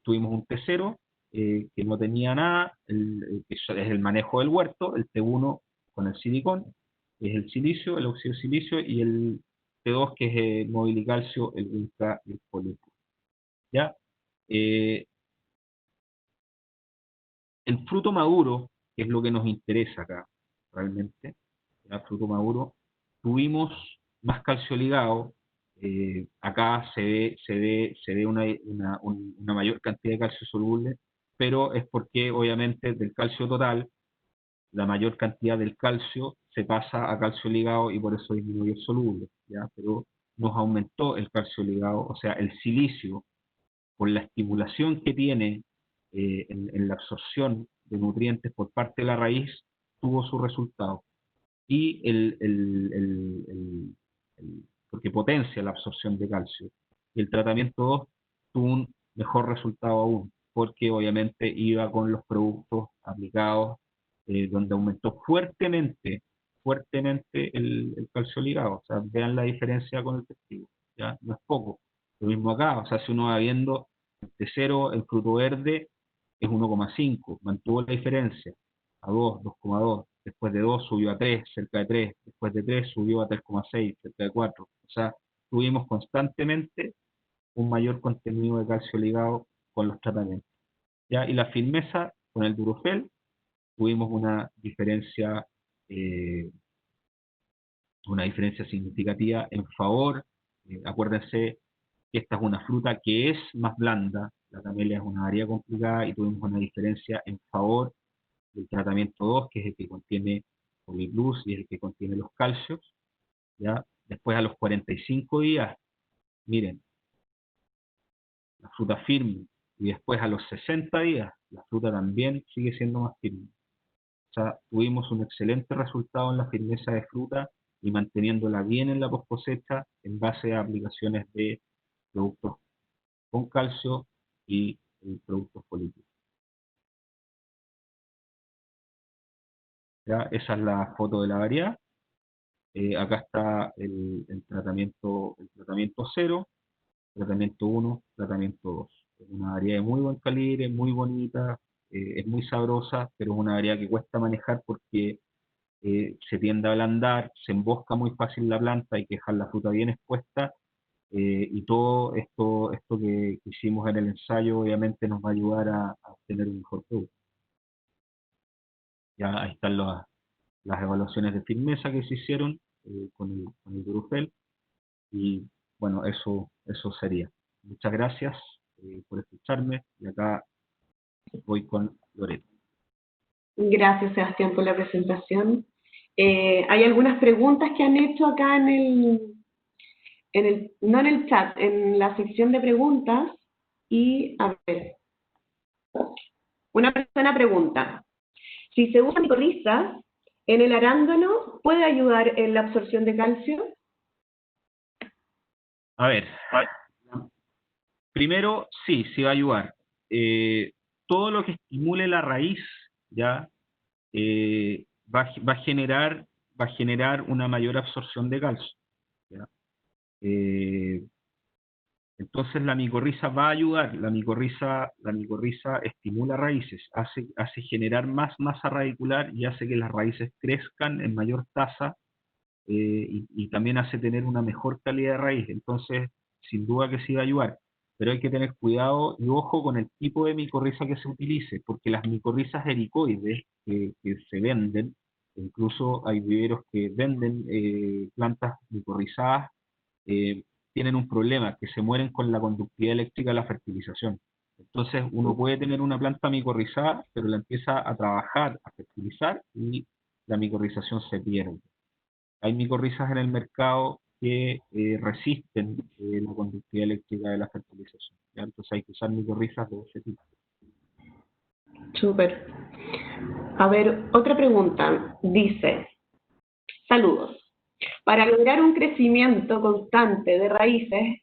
Tuvimos un T0 que no tenía nada, que es el manejo del huerto, el T1 con el silicón, que es el silicio, el óxido de silicio, y el T2, que es el mobilicalcio, el ultra y el polipro. ¿Ya? El fruto maduro, que es lo que nos interesa acá, realmente, el fruto maduro, tuvimos más calcio ligado. Acá se ve una mayor cantidad de calcio soluble, pero es porque obviamente del calcio total, la mayor cantidad del calcio se pasa a calcio ligado y por eso disminuye el soluble, ¿ya? Pero nos aumentó el calcio ligado, o sea, el silicio, con la estimulación que tiene en la absorción de nutrientes por parte de la raíz, tuvo su resultado. Y porque potencia la absorción de calcio. Y el tratamiento 2 tuvo un mejor resultado aún, porque obviamente iba con los productos aplicados, donde aumentó fuertemente el calcio ligado. O sea, vean la diferencia con el testigo, ¿ya? No es poco. Lo mismo acá, o sea, si uno va viendo de 0, el fruto verde es 1,5, mantuvo la diferencia a 2, 2,2, después de 2 subió a 3, cerca de 3, después de 3 subió a 3,6, cerca de 4. O sea, tuvimos constantemente un mayor contenido de calcio ligado con los tratamientos. ¿Ya? Y la firmeza con el Durofel tuvimos eh, una diferencia significativa en favor. Acuérdense que esta es una fruta que es más blanda, la camelia es una variedad complicada y tuvimos una diferencia en favor del tratamiento 2, que es el que contiene Poliplus y es el que contiene los calcios. ¿Ya? Después a los 45 días, miren, la fruta firme, y después a los 60 días, la fruta también sigue siendo más firme. O sea, tuvimos un excelente resultado en la firmeza de fruta y manteniéndola bien en la post cosecha en base a aplicaciones de productos con calcio y productos políticos. ¿Ya? Esa es la foto de la variedad. Acá está el tratamiento 0, tratamiento 1, tratamiento 2. Es una variedad de muy buen calibre, muy bonita, es muy sabrosa, pero es una variedad que cuesta manejar porque se tiende a ablandar, se embosca muy fácil la planta, hay que dejar la fruta bien expuesta, y todo esto que hicimos en el ensayo obviamente nos va a ayudar a obtener un mejor producto. Ya ahí están las evaluaciones de firmeza que se hicieron con el Durofel, y bueno, eso sería. Muchas gracias por escucharme, y acá voy con Loreto. Gracias, Sebastián, por la presentación. Hay algunas preguntas que han hecho acá no en el chat, en la sección de preguntas. Y a ver, una persona pregunta, si se usa micorriza en el arándano, ¿puede ayudar en la absorción de calcio? A ver, primero, sí va a ayudar. Todo lo que estimule la raíz, ya, va a generar una mayor absorción de calcio, ¿ya? Entonces la micorriza va a ayudar. La micorriza estimula raíces, hace generar más masa radicular y hace que las raíces crezcan en mayor tasa, y también hace tener una mejor calidad de raíz. Entonces, sin duda que sí va a ayudar, pero hay que tener cuidado y ojo con el tipo de micorriza que se utilice, porque las micorrizas ericoides que se venden, incluso hay viveros que venden plantas micorrizadas, eh, tienen un problema, que se mueren con la conductividad eléctrica de la fertilización. Entonces uno puede tener una planta micorrizada, pero la empieza a trabajar, a fertilizar, y la micorrización se pierde. Hay micorrizas en el mercado que resisten la conductividad eléctrica de la fertilización, ¿ya? Entonces hay que usar micorrizas de ese tipo. Súper. A ver, otra pregunta. Dice, saludos. Para lograr un crecimiento constante de raíces,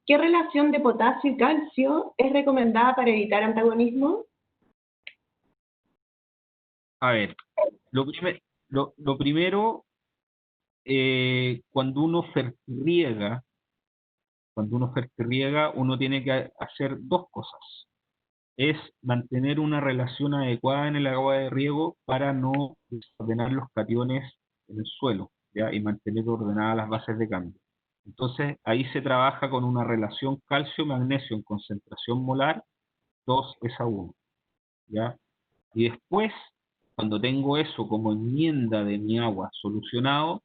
¿qué relación de potasio y calcio es recomendada para evitar antagonismo? A ver, lo primero, cuando uno fertirriega, uno tiene que hacer dos cosas. es mantener una relación adecuada en el agua de riego para no desordenar los cationes en el suelo, ¿ya? Y mantener ordenadas las bases de cambio. Entonces, ahí se trabaja con una relación calcio-magnesio en concentración molar 2:1, ¿ya? Y después, cuando tengo eso como enmienda de mi agua solucionado,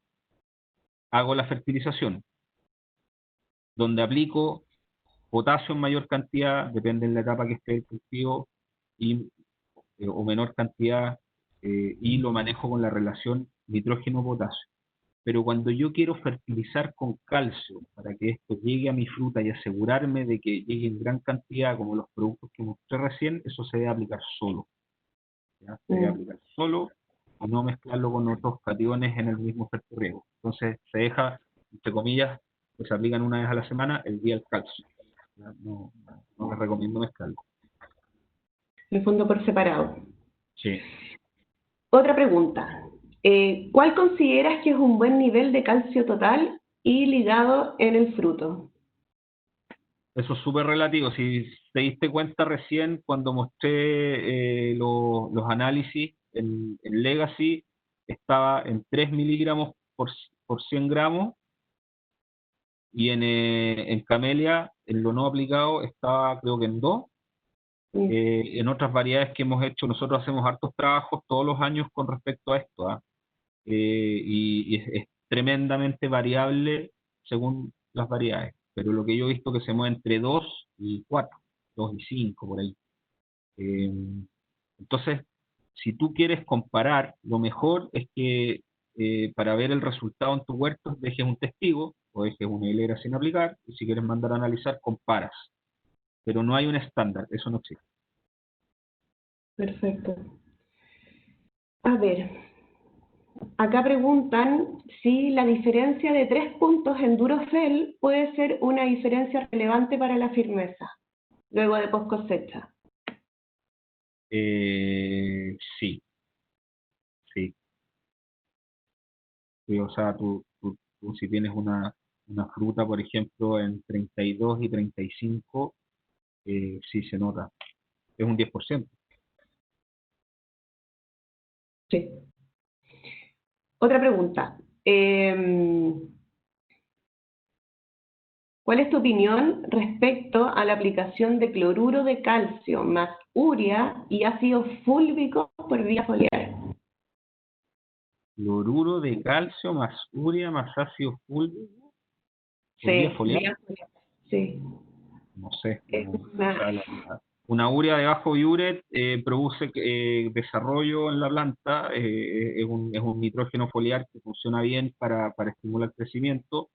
hago la fertilización, donde aplico potasio en mayor cantidad, depende de la etapa que esté el cultivo, y, o menor cantidad, y lo manejo con la relación nitrógeno-potasio. Pero cuando yo quiero fertilizar con calcio para que esto llegue a mi fruta y asegurarme de que llegue en gran cantidad, como los productos que mostré recién, eso se debe aplicar solo, ¿ya? Se debe aplicar solo y no mezclarlo con otros cationes en el mismo fertirriego. Entonces se deja, entre comillas, que se aplican una vez a la semana el día del calcio. ¿Ya? No les recomiendo mezclarlo. En el fondo por separado. Sí. Otra pregunta. ¿Cuál consideras que es un buen nivel de calcio total y ligado en el fruto? Eso es súper relativo. Si te diste cuenta recién cuando mostré los análisis en Legacy, estaba en 3 miligramos por 100 gramos, y en Camellia, en lo no aplicado, estaba creo que en 2. En otras variedades que hemos hecho, nosotros hacemos hartos trabajos todos los años con respecto a esto, ¿ah? Y es tremendamente variable según las variedades. Pero lo que yo he visto que se mueve entre 2 y 4, 2 y 5 por ahí. Eh, entonces, si tú quieres comparar, lo mejor es que para ver el resultado en tu huerto dejes un testigo o dejes una hilera sin aplicar, y si quieres mandar a analizar, comparas. Pero no hay un estándar, eso no existe. Perfecto. A ver, acá preguntan si la diferencia de 3 puntos en Durofel puede ser una diferencia relevante para la firmeza, luego de post cosecha. Sí, sí. Sí, o sea, tú si tienes una fruta, por ejemplo, en 32 y 35, sí se nota. Es un 10%. Sí. Otra pregunta. ¿Cuál es tu opinión respecto a la aplicación de cloruro de calcio más urea y ácido fúlvico por vía foliar? Cloruro de calcio más urea más ácido fúlvico por vía Sí, foliar. vía foliar. Sí. No sé. Es O una... sea, una urea de bajo biuret produce desarrollo en la planta, es un nitrógeno foliar que funciona bien para estimular el crecimiento.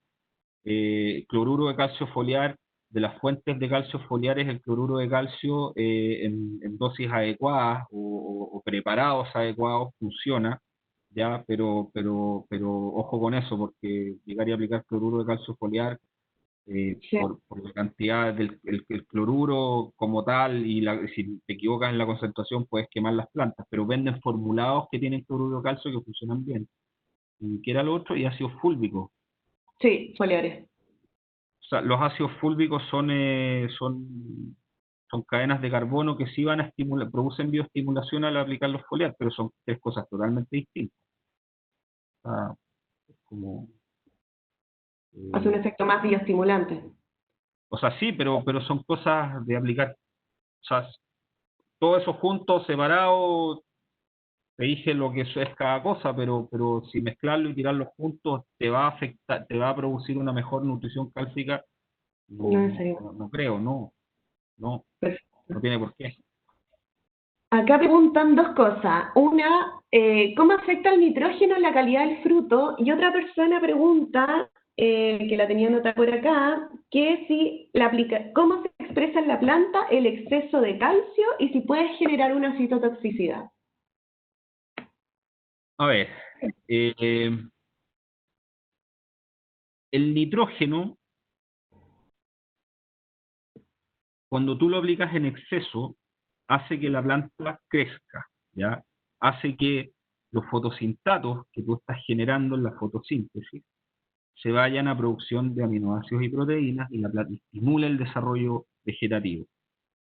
Cloruro de calcio foliar, de las fuentes de calcio foliares, el cloruro de calcio en dosis adecuadas o preparados adecuados funciona, ya, pero ojo con eso, porque llegar y aplicar cloruro de calcio foliar Sí. por la cantidad del el cloruro como tal, y si te equivocas en la concentración puedes quemar las plantas, pero venden formulados que tienen cloruro de calcio que funcionan bien. Y que era lo otro, y ácido fúlvico. Sí, foliares. O sea, los ácidos fúlvicos son cadenas de carbono que sí van a estimular, producen bioestimulación al aplicarlos foliar, pero son tres cosas totalmente distintas. O sea, es como, Hace un eh, efecto más bioestimulante. o sea, sí, pero son cosas de aplicar. O sea, todo eso junto, separado, te dije lo que eso es cada cosa, pero si mezclarlo y tirarlo juntos te va a afectar, te va a producir una mejor nutrición cálcica. No, No, en no, serio. no creo, no tiene por qué. Acá preguntan dos cosas. Una, ¿cómo afecta el nitrógeno en la calidad del fruto? Y otra persona pregunta, que la tenía anotada por acá, que si cómo se expresa en la planta el exceso de calcio y si puede generar una citotoxicidad. A ver, eh, el nitrógeno, cuando tú lo aplicas en exceso, hace que la planta crezca, ¿ya? Hace que los fotosintatos que tú estás generando en la fotosíntesis se vayan a producción de aminoácidos y proteínas, y la planta estimula el desarrollo vegetativo.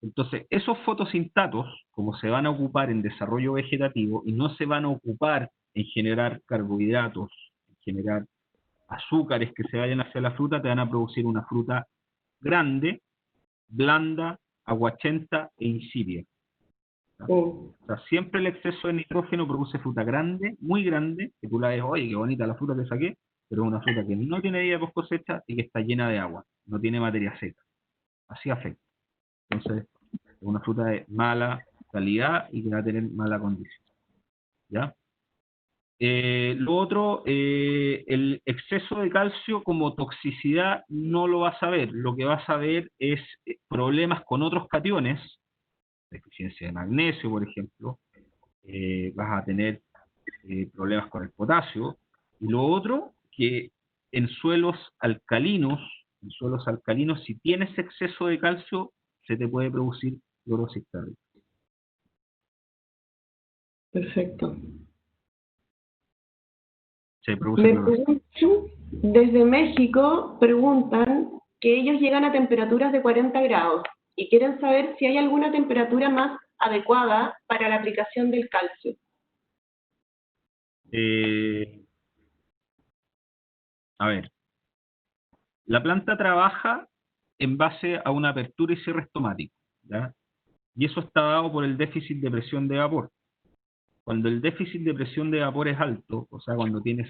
Entonces, esos fotosintatos, como se van a ocupar en desarrollo vegetativo y no se van a ocupar en generar carbohidratos, en generar azúcares que se vayan hacia la fruta, te van a producir una fruta grande, blanda, aguachenta e insípida. O sea, siempre el exceso de nitrógeno produce fruta grande, muy grande, que tú la ves, oye, qué bonita la fruta que saqué, pero es una fruta que no tiene vida post cosecha y que está llena de agua, no tiene materia seca. Así afecta. Entonces, es una fruta de mala calidad y que va a tener mala condición. ¿Ya? Lo otro, el exceso de calcio como toxicidad no lo vas a ver. Lo que vas a ver es problemas con otros cationes, deficiencia de magnesio, por ejemplo. Vas a tener problemas con el potasio. Y lo otro, que en suelos alcalinos, si tienes exceso de calcio, se te puede producir clorosis tártrica. Perfecto. Se produce Me clorosis. preguntan, desde México, preguntan que ellos llegan a temperaturas de 40 grados y quieren saber si hay alguna temperatura más adecuada para la aplicación del calcio. A ver, la planta trabaja en base a una apertura y cierre estomático, ¿ya? Y eso está dado por el déficit de presión de vapor. Cuando el déficit de presión de vapor es alto, o sea, cuando tienes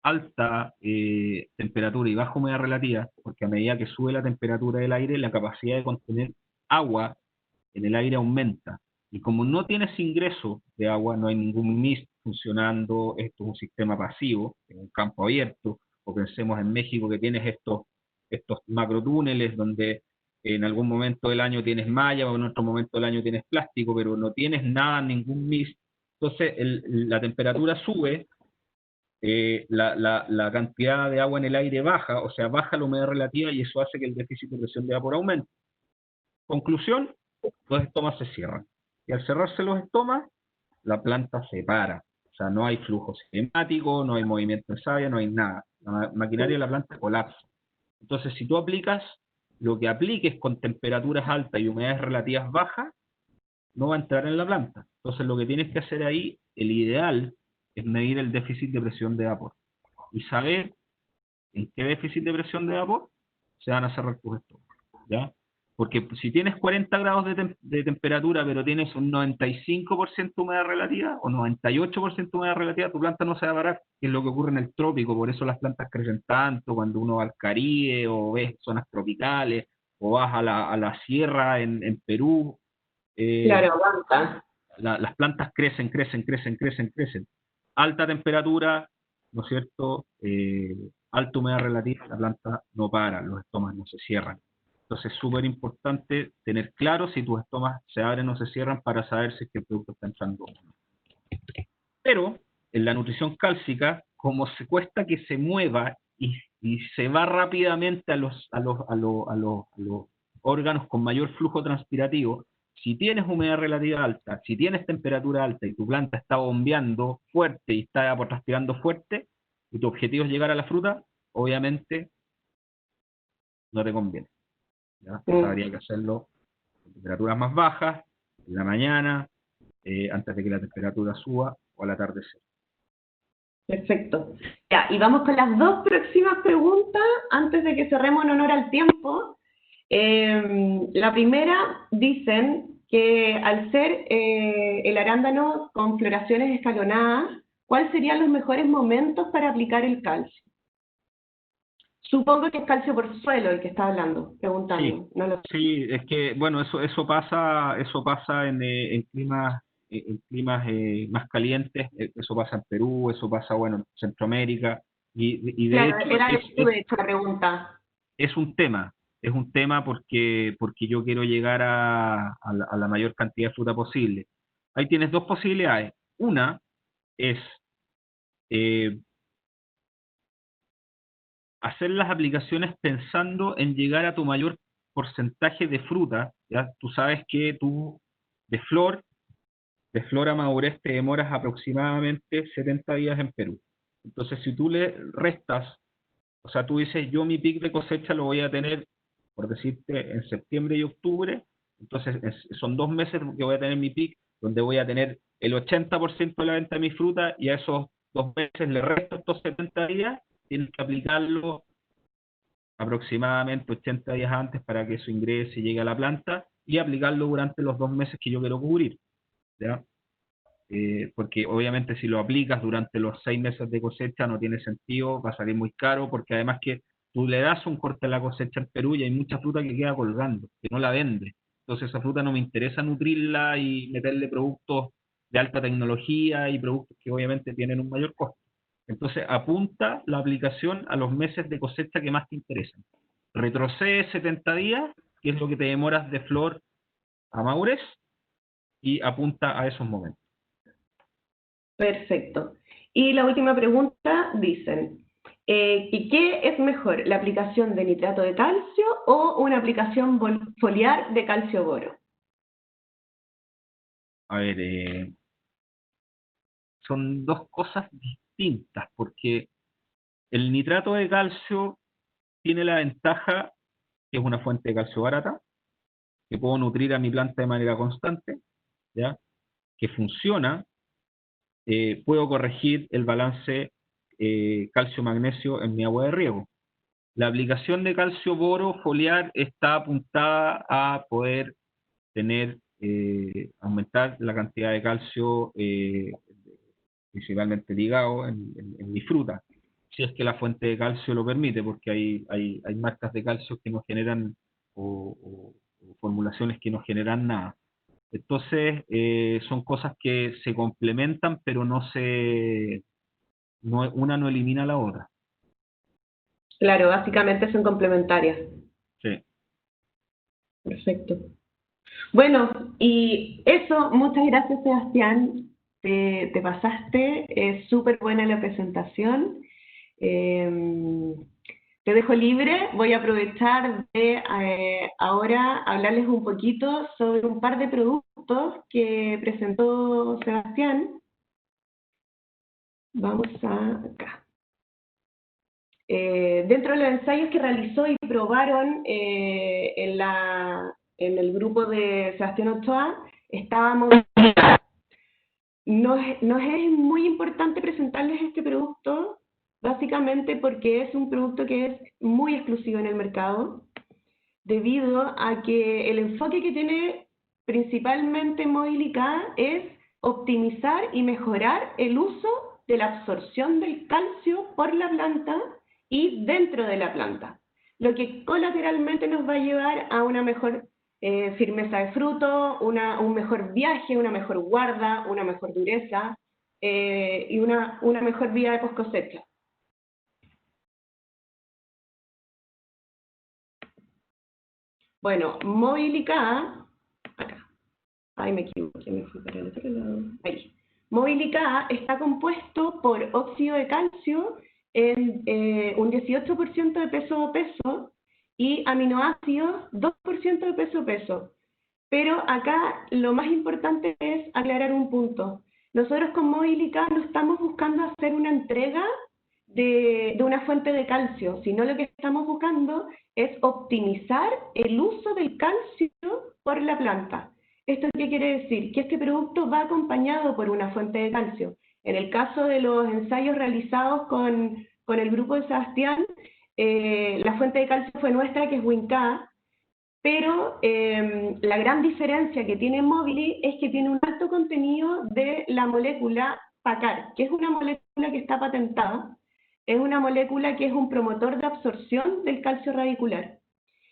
alta temperatura y baja humedad relativa, porque a medida que sube la temperatura del aire, la capacidad de contener agua en el aire aumenta. Y como no tienes ingreso de agua, no hay ningún mist funcionando, esto es un sistema pasivo, en un campo abierto, o pensemos en México que tienes estos macrotúneles donde en algún momento del año tienes malla o en otro momento del año tienes plástico, pero no tienes nada, ningún mist. Entonces la temperatura sube, la cantidad de agua en el aire baja, o sea, baja la humedad relativa y eso hace que el déficit de presión de vapor aumente. Conclusión, los estomas se cierran. Y al cerrarse los estomas, la planta se para. O sea, no hay flujo cinemático, no hay movimiento de savia, no hay nada. La maquinaria de la planta colapsa. Entonces, si tú aplicas lo que apliques con temperaturas altas y humedades relativas bajas, no va a entrar en la planta. Entonces, lo que tienes que hacer ahí, el ideal, es medir el déficit de presión de vapor. Y saber en qué déficit de presión de vapor se van a cerrar tus estomas. ¿Ya? Porque si tienes 40 grados de temperatura, pero tienes un 95% humedad relativa o 98% humedad relativa, tu planta no se va a parar, que es lo que ocurre en el trópico. Por eso las plantas crecen tanto cuando uno va al Caribe o ves zonas tropicales o vas a la sierra en Perú. Claro, aguanta. Las plantas crecen. Alta temperatura, ¿no es cierto? Alta humedad relativa, la planta no para, los estomas no se cierran. Entonces es súper importante tener claro si tus estomas se abren o se cierran para saber si es que el producto está entrando. Pero en la nutrición cálcica, como se cuesta que se mueva y se va rápidamente a los órganos con mayor flujo transpirativo, si tienes humedad relativa alta, si tienes temperatura alta y tu planta está bombeando fuerte y está transpirando fuerte, y tu objetivo es llegar a la fruta, obviamente no te conviene. ¿Ya? Habría que hacerlo con temperaturas más bajas, en la mañana, antes de que la temperatura suba, o al atardecer. Perfecto. Ya, y vamos con las dos próximas preguntas antes de que cerremos en honor al tiempo. La primera, dicen que al ser el arándano con floraciones escalonadas, ¿cuáles serían los mejores momentos para aplicar el calcio? Supongo que es calcio por suelo el que está hablando, preguntando. Sí, no lo... sí, es que, bueno, eso pasa en climas más calientes, eso pasa en Perú, eso pasa, bueno, en Centroamérica, y de Claro, hecho era de hecho la pregunta. es un tema porque yo quiero llegar a la mayor cantidad de fruta posible. Ahí tienes dos posibilidades. Una es eh, hacer las aplicaciones pensando en llegar a tu mayor porcentaje de fruta. ¿Ya? Tú sabes que tú de flor a madurez te demoras aproximadamente 70 días en Perú. Entonces, si tú le restas, o sea, tú dices, yo mi pic de cosecha lo voy a tener, por decirte, en septiembre y octubre, Entonces son 2 meses que voy a tener mi pick, donde voy a tener el 80% de la venta de mi fruta, y a esos 2 meses le resto estos 70 días, tienes que aplicarlo aproximadamente 80 días antes para que eso ingrese y llegue a la planta, y aplicarlo durante los 2 meses que yo quiero cubrir, ¿ya? Porque obviamente si lo aplicas durante los 6 meses de cosecha no tiene sentido, va a salir muy caro, porque además que tú le das un corte a la cosecha en Perú y hay mucha fruta que queda colgando, que no la vende. Entonces esa fruta no me interesa nutrirla y meterle productos de alta tecnología y productos que obviamente tienen un mayor costo. Entonces apunta la aplicación a los meses de cosecha que más te interesan. Retrocede 70 días, que es lo que te demoras de flor a madurez, y apunta a esos momentos. Perfecto. Y la última pregunta, dicen, ¿y qué es mejor, la aplicación de nitrato de calcio o una aplicación foliar de calcio boro? A ver, son dos cosas distintas, porque el nitrato de calcio tiene la ventaja que es una fuente de calcio barata, que puedo nutrir a mi planta de manera constante, ¿ya? Que funciona, puedo corregir el balance calcio-magnesio en mi agua de riego. La aplicación de calcio boro foliar está apuntada a poder tener, aumentar la cantidad de calcio, principalmente ligado en mi fruta, si es que la fuente de calcio lo permite, porque hay marcas de calcio que no generan, o formulaciones que no generan nada. Entonces, son cosas que se complementan, pero una no elimina a la otra. Claro, básicamente son complementarias. Sí. Perfecto. Bueno, y eso, muchas gracias, Sebastián. Te pasaste, es súper buena la presentación. Te dejo libre, voy a aprovechar de ahora hablarles un poquito sobre un par de productos que presentó Sebastián. Vamos acá. Dentro de los ensayos que realizó y probaron en el grupo de Sebastián Ochoa, estábamos... Nos es muy importante presentarles este producto, básicamente porque es un producto que es muy exclusivo en el mercado, debido a que el enfoque que tiene principalmente Mobilica es optimizar y mejorar el uso de la absorción del calcio por la planta y dentro de la planta, lo que colateralmente nos va a llevar a una mejor firmeza de fruto, un mejor viaje, una mejor guarda, una mejor dureza y una mejor vida de post cosecha. Bueno, Mobilica, acá, ay me equivoqué, me fui para el otro lado, ahí. Mobilica está compuesto por óxido de calcio en un 18% de peso a peso y aminoácidos 2% de peso a peso. Pero acá lo más importante es aclarar un punto. Nosotros con Mobilica no estamos buscando hacer una entrega de una fuente de calcio, sino lo que estamos buscando es optimizar el uso del calcio por la planta. ¿Esto qué quiere decir? Que este producto va acompañado por una fuente de calcio. En el caso de los ensayos realizados con el grupo de Sebastián, la fuente de calcio fue nuestra, que es Winca, pero la gran diferencia que tiene Mobili es que tiene un alto contenido de la molécula PACAR, que es una molécula que está patentada, es una molécula que es un promotor de absorción del calcio radicular.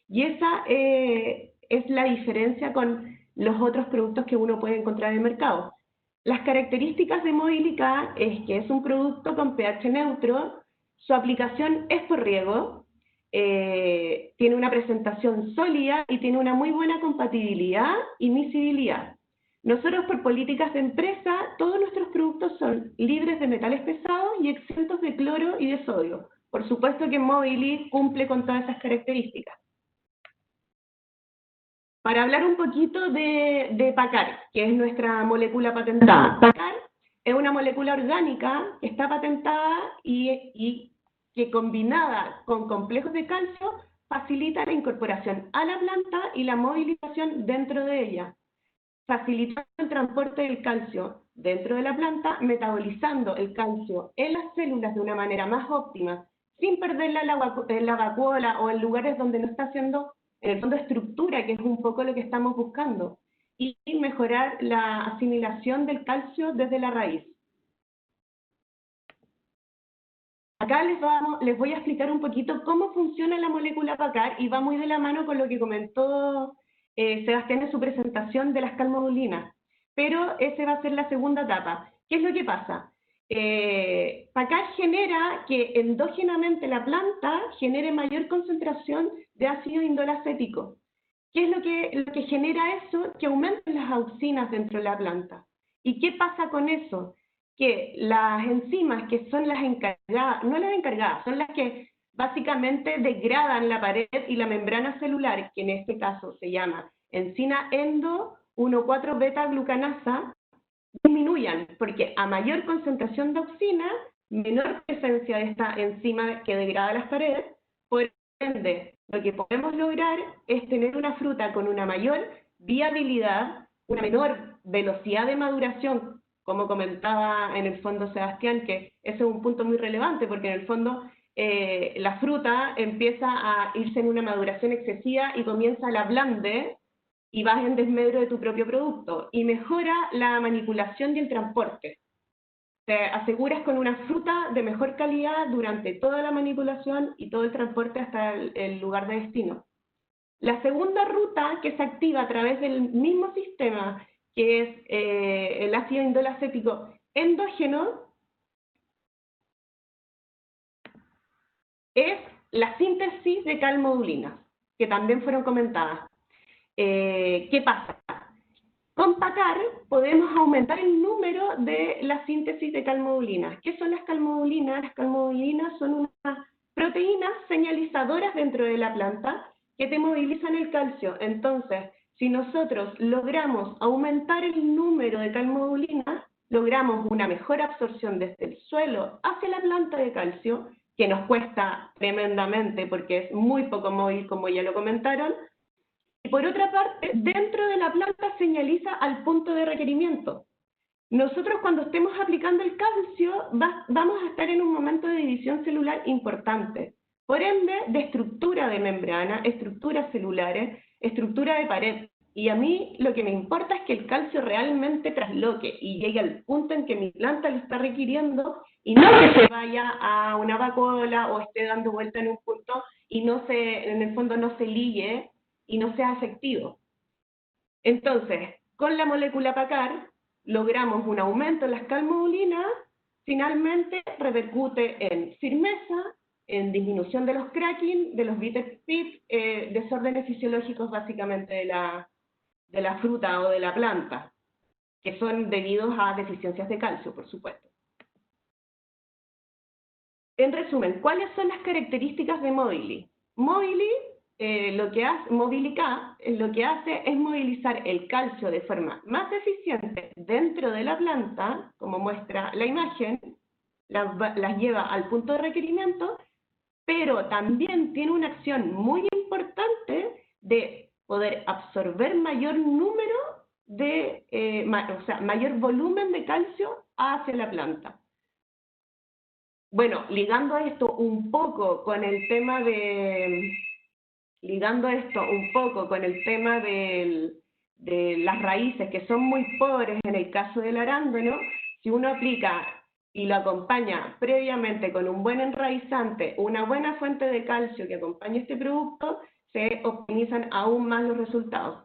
Y esa es la diferencia con los otros productos que uno puede encontrar en el mercado. Las características de Mobilica es que es un producto con pH neutro, su aplicación es por riego, tiene una presentación sólida y tiene una muy buena compatibilidad y miscibilidad. Nosotros, por políticas de empresa, todos nuestros productos son libres de metales pesados y exentos de cloro y de sodio. Por supuesto que Mobili cumple con todas esas características. Para hablar un poquito de PACAR, que es nuestra molécula patentada. PACAR es una molécula orgánica que está patentada y que combinada con complejos de calcio facilita la incorporación a la planta y la movilización dentro de ella, facilitando el transporte del calcio dentro de la planta, metabolizando el calcio en las células de una manera más óptima, sin perderla en la vacuola o en lugares donde no está haciendo, en el fondo, estructura, que es un poco lo que estamos buscando, y mejorar la asimilación del calcio desde la raíz. Acá les voy a explicar un poquito cómo funciona la molécula PACAR y va muy de la mano con lo que comentó Sebastián en su presentación de las calmodulinas. Pero esa va a ser la segunda etapa. ¿Qué es lo que pasa? PACAR genera que endógenamente la planta genere mayor concentración de ácido indolacético. ¿Qué es lo que genera eso? Que aumenten las auxinas dentro de la planta. ¿Y qué pasa con eso? Que las enzimas que son las encargadas, no las encargadas, son las que básicamente degradan la pared y la membrana celular, que en este caso se llama enzima endo 1,4-beta-glucanasa, disminuyan, porque a mayor concentración de auxina, menor presencia de esta enzima que degrada las paredes, por ende, lo que podemos lograr es tener una fruta con una mayor viabilidad, una menor velocidad de maduración, como comentaba en el fondo Sebastián, que ese es un punto muy relevante, porque en el fondo la fruta empieza a irse en una maduración excesiva y comienza a la blande, y vas en desmedro de tu propio producto, y mejora la manipulación y el transporte. Te aseguras con una fruta de mejor calidad durante toda la manipulación y todo el transporte hasta el lugar de destino. La segunda ruta, que se activa a través del mismo sistema, que es el ácido indolacético endógeno, es la síntesis de calmodulinas, que también fueron comentadas. ¿Qué pasa? Con PACAR podemos aumentar el número de la síntesis de calmodulinas. ¿Qué son las calmodulinas? Las calmodulinas son unas proteínas señalizadoras dentro de la planta que te movilizan el calcio. Entonces, si nosotros logramos aumentar el número de calmodulinas, logramos una mejor absorción desde el suelo hacia la planta de calcio, que nos cuesta tremendamente porque es muy poco móvil, como ya lo comentaron. Y por otra parte, dentro de la planta señaliza al punto de requerimiento. Nosotros cuando estemos aplicando el calcio vamos a estar en un momento de división celular importante. Por ende, de estructura de membrana, estructuras celulares, estructura de pared. Y a mí lo que me importa es que el calcio realmente trasloque y llegue al punto en que mi planta lo está requiriendo y no que se vaya a una vacuola o esté dando vuelta en un punto y en el fondo no se ligue y no sea efectivo. Entonces, con la molécula PACAR logramos un aumento en las calmodulinas, finalmente repercute en firmeza, en disminución de los cracking, de los bitter speed, desórdenes fisiológicos básicamente de la fruta o de la planta, que son debidos a deficiencias de calcio, por supuesto. En resumen, ¿cuáles son las características de Movili? Movili lo que hace es movilizar el calcio de forma más eficiente dentro de la planta, como muestra la imagen, las lleva al punto de requerimiento, pero también tiene una acción muy importante de poder absorber mayor número de, mayor volumen de calcio hacia la planta. Bueno, ligando esto un poco con el tema de las raíces, que son muy pobres en el caso del arándano, si uno aplica y lo acompaña previamente con un buen enraizante, una buena fuente de calcio que acompañe este producto, se optimizan aún más los resultados.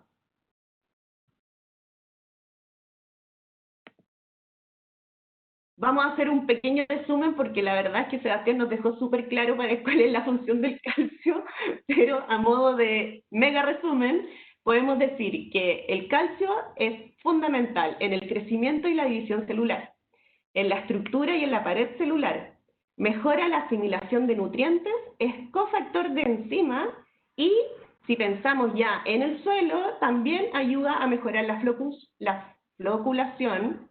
Vamos a hacer un pequeño resumen porque la verdad es que Sebastián nos dejó súper claro cuál es la función del calcio, pero a modo de mega resumen, podemos decir que el calcio es fundamental en el crecimiento y la división celular, en la estructura y en la pared celular, mejora la asimilación de nutrientes, es cofactor de enzimas y, si pensamos ya en el suelo, también ayuda a mejorar la floculación,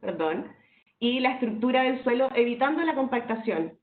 y la estructura del suelo, evitando la compactación.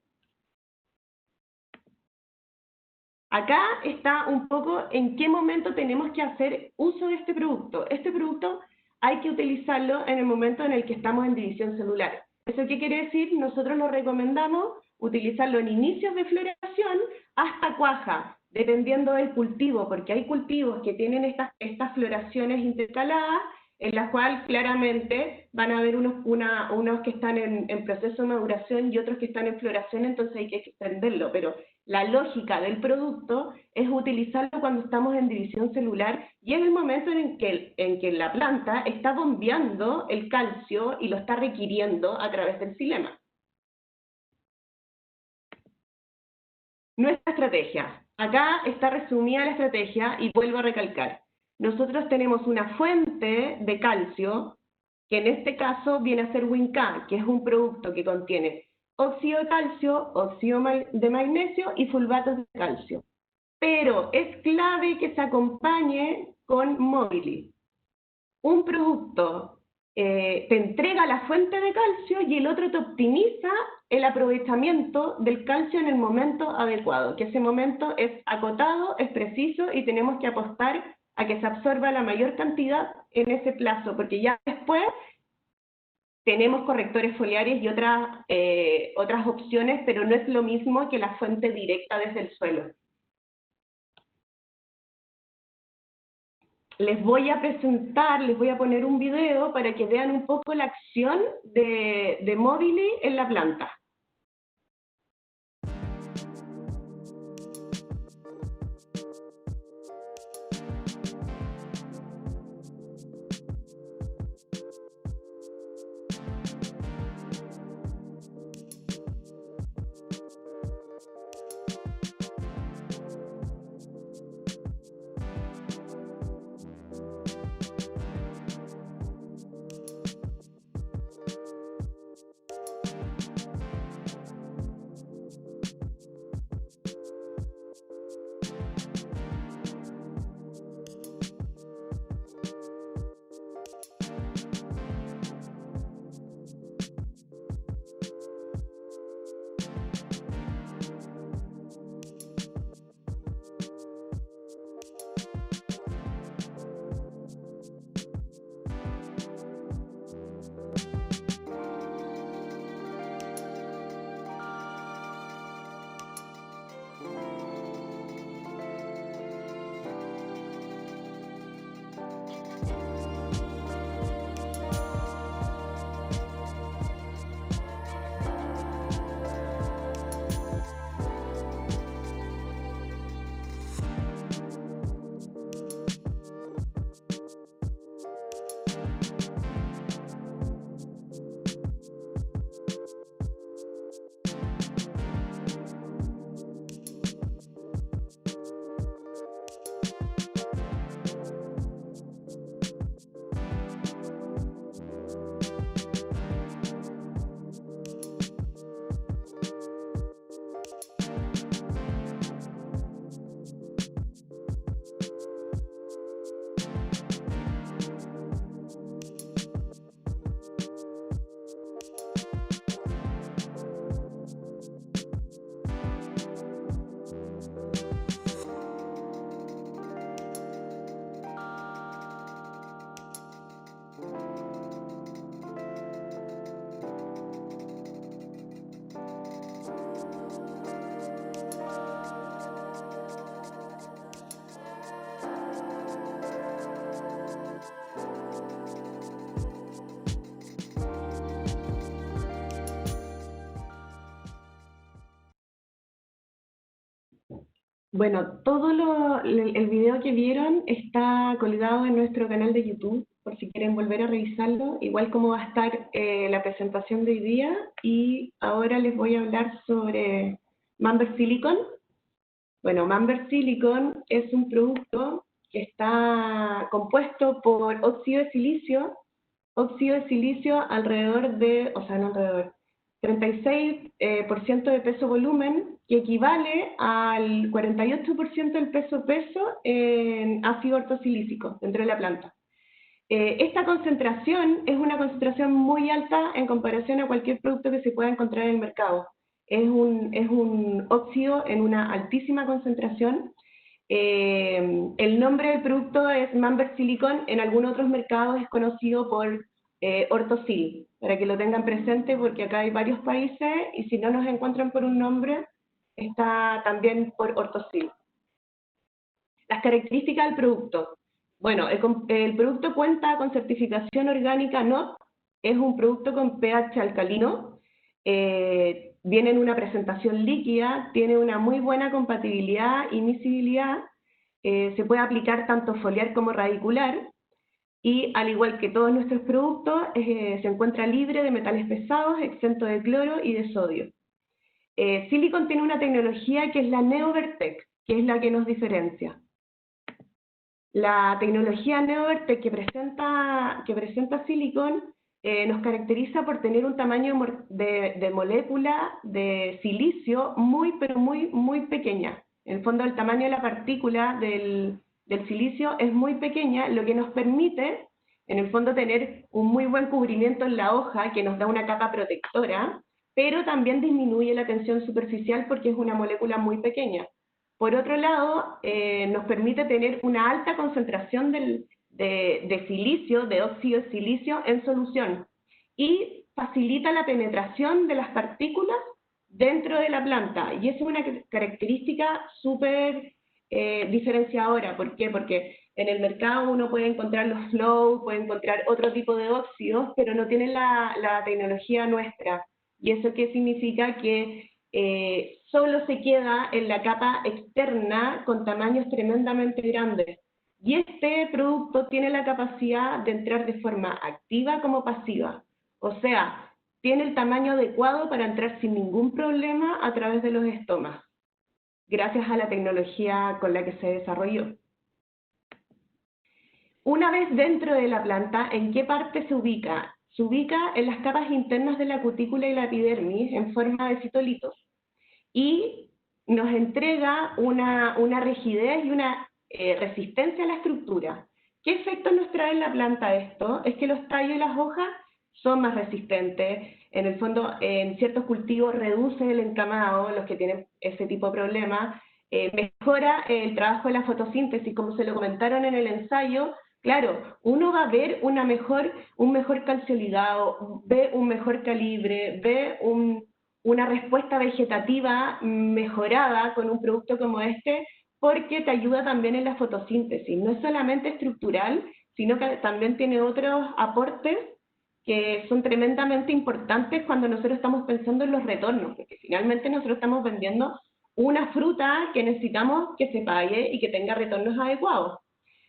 Acá está un poco en qué momento tenemos que hacer uso de este producto. Este producto hay que utilizarlo en el momento en el que estamos en división celular. ¿Eso qué quiere decir? Nosotros lo recomendamos utilizarlo en inicios de floración hasta cuaja, dependiendo del cultivo, porque hay cultivos que tienen estas floraciones intercaladas, en las cuales claramente van a haber unos que están en proceso de maduración y otros que están en floración, entonces hay que extenderlo, pero la lógica del producto es utilizarlo cuando estamos en división celular y es el momento en que la planta está bombeando el calcio y lo está requiriendo a través del xilema. Nuestra estrategia. Acá está resumida la estrategia y vuelvo a recalcar. Nosotros tenemos una fuente de calcio, que en este caso viene a ser WinK, que es un producto que contiene óxido de calcio, óxido de magnesio y fulvatos de calcio. Pero es clave que se acompañe con Mobili. Un producto te entrega la fuente de calcio y el otro te optimiza el aprovechamiento del calcio en el momento adecuado, que ese momento es acotado, es preciso y tenemos que apostar a que se absorba la mayor cantidad en ese plazo, porque ya después tenemos correctores foliares y otras opciones, pero no es lo mismo que la fuente directa desde el suelo. Les voy a presentar, les voy a poner un video para que vean un poco la acción de Mobili en la planta. Bueno, el video que vieron está colgado en nuestro canal de YouTube, por si quieren volver a revisarlo, igual como va a estar la presentación de hoy día, y ahora les voy a hablar sobre Mamber Silicon. Bueno, Mamber Silicon es un producto que está compuesto por óxido de silicio alrededor de, o sea, no alrededor, 36% de peso-volumen, que equivale al 48% del peso-peso en ácido ortosilícico dentro de la planta. Esta concentración es una concentración muy alta en comparación a cualquier producto que se pueda encontrar en el mercado. es un óxido en una altísima concentración. El nombre del producto es Manber Silicon, en algunos otros mercados es conocido por Orthosil, para que lo tengan presente porque acá hay varios países y si no nos encuentran por un nombre, está también por Orthosil. Las características del producto. Bueno, el producto cuenta con certificación orgánica NOT, es un producto con pH alcalino, viene en una presentación líquida, tiene una muy buena compatibilidad y miscibilidad, se puede aplicar tanto foliar como radicular, y al igual que todos nuestros productos, se encuentra libre de metales pesados, exento de cloro y de sodio. Silicon tiene una tecnología que es la NeoVertec, que es la que nos diferencia. La tecnología NeoVertec que presenta Silicon nos caracteriza por tener un tamaño de molécula de silicio muy, pero muy pequeña. En el fondo, el tamaño de la partícula del silicio es muy pequeña, lo que nos permite, en el fondo, tener un muy buen cubrimiento en la hoja que nos da una capa protectora, pero también disminuye la tensión superficial porque es una molécula muy pequeña. Por otro lado, nos permite tener una alta concentración de silicio, de óxido de silicio en solución, y facilita la penetración de las partículas dentro de la planta, y es una característica súper diferenciadora. ¿Por qué? Porque en el mercado uno puede encontrar los flow, puede encontrar otro tipo de óxidos, pero no tienen la tecnología nuestra. ¿Y eso qué significa? Que solo se queda en la capa externa con tamaños tremendamente grandes. Y este producto tiene la capacidad de entrar de forma activa como pasiva. O sea, tiene el tamaño adecuado para entrar sin ningún problema a través de los estomas, gracias a la tecnología con la que se desarrolló. Una vez dentro de la planta, ¿en qué parte se ubica? Se ubica en las capas internas de la cutícula y la epidermis en forma de citolitos y nos entrega una rigidez y una resistencia a la estructura. ¿Qué efecto nos trae en la planta esto? Es que los tallos y las hojas son más resistentes. En el fondo, en ciertos cultivos reduce el encamado, los que tienen ese tipo de problemas, mejora el trabajo de la fotosíntesis, como se lo comentaron en el ensayo. Claro, uno va a ver un mejor calcio ligado, ve un mejor calibre, ve una respuesta vegetativa mejorada con un producto como este, porque te ayuda también en la fotosíntesis. No es solamente estructural, sino que también tiene otros aportes que son tremendamente importantes cuando nosotros estamos pensando en los retornos, porque finalmente nosotros estamos vendiendo una fruta que necesitamos que se pague y que tenga retornos adecuados.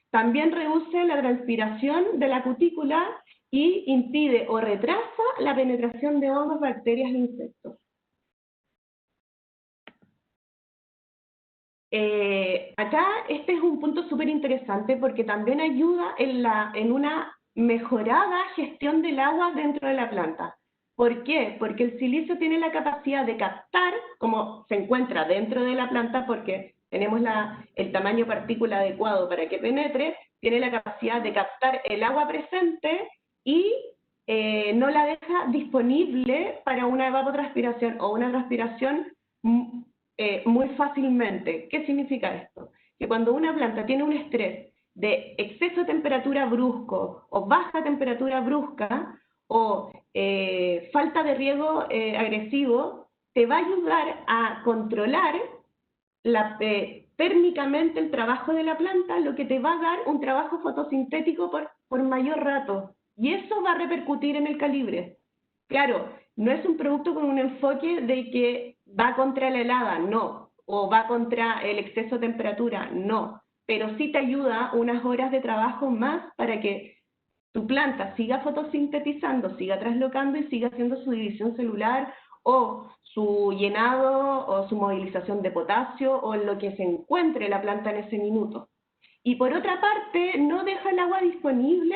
También reduce la transpiración de la cutícula y impide o retrasa la penetración de hongos, bacterias e insectos. Acá este es un punto súper interesante porque también ayuda en una mejorada gestión del agua dentro de la planta. ¿Por qué? Porque el silicio tiene la capacidad de captar, como se encuentra dentro de la planta, porque tenemos el tamaño partícula adecuado para que penetre, tiene la capacidad de captar el agua presente y no la deja disponible para una evapotranspiración o una transpiración muy fácilmente. ¿Qué significa esto? Que cuando una planta tiene un estrés de exceso de temperatura brusco o baja temperatura brusca o falta de riego agresivo, te va a ayudar a controlar térmicamente el trabajo de la planta, lo que te va a dar un trabajo fotosintético por mayor rato. Y eso va a repercutir en el calibre. Claro, no es un producto con un enfoque de que va contra la helada, no, o va contra el exceso de temperatura, no, pero sí te ayuda unas horas de trabajo más para que tu planta siga fotosintetizando, siga traslocando y siga haciendo su división celular o su llenado o su movilización de potasio o en lo que se encuentre la planta en ese minuto. Y por otra parte, no deja el agua disponible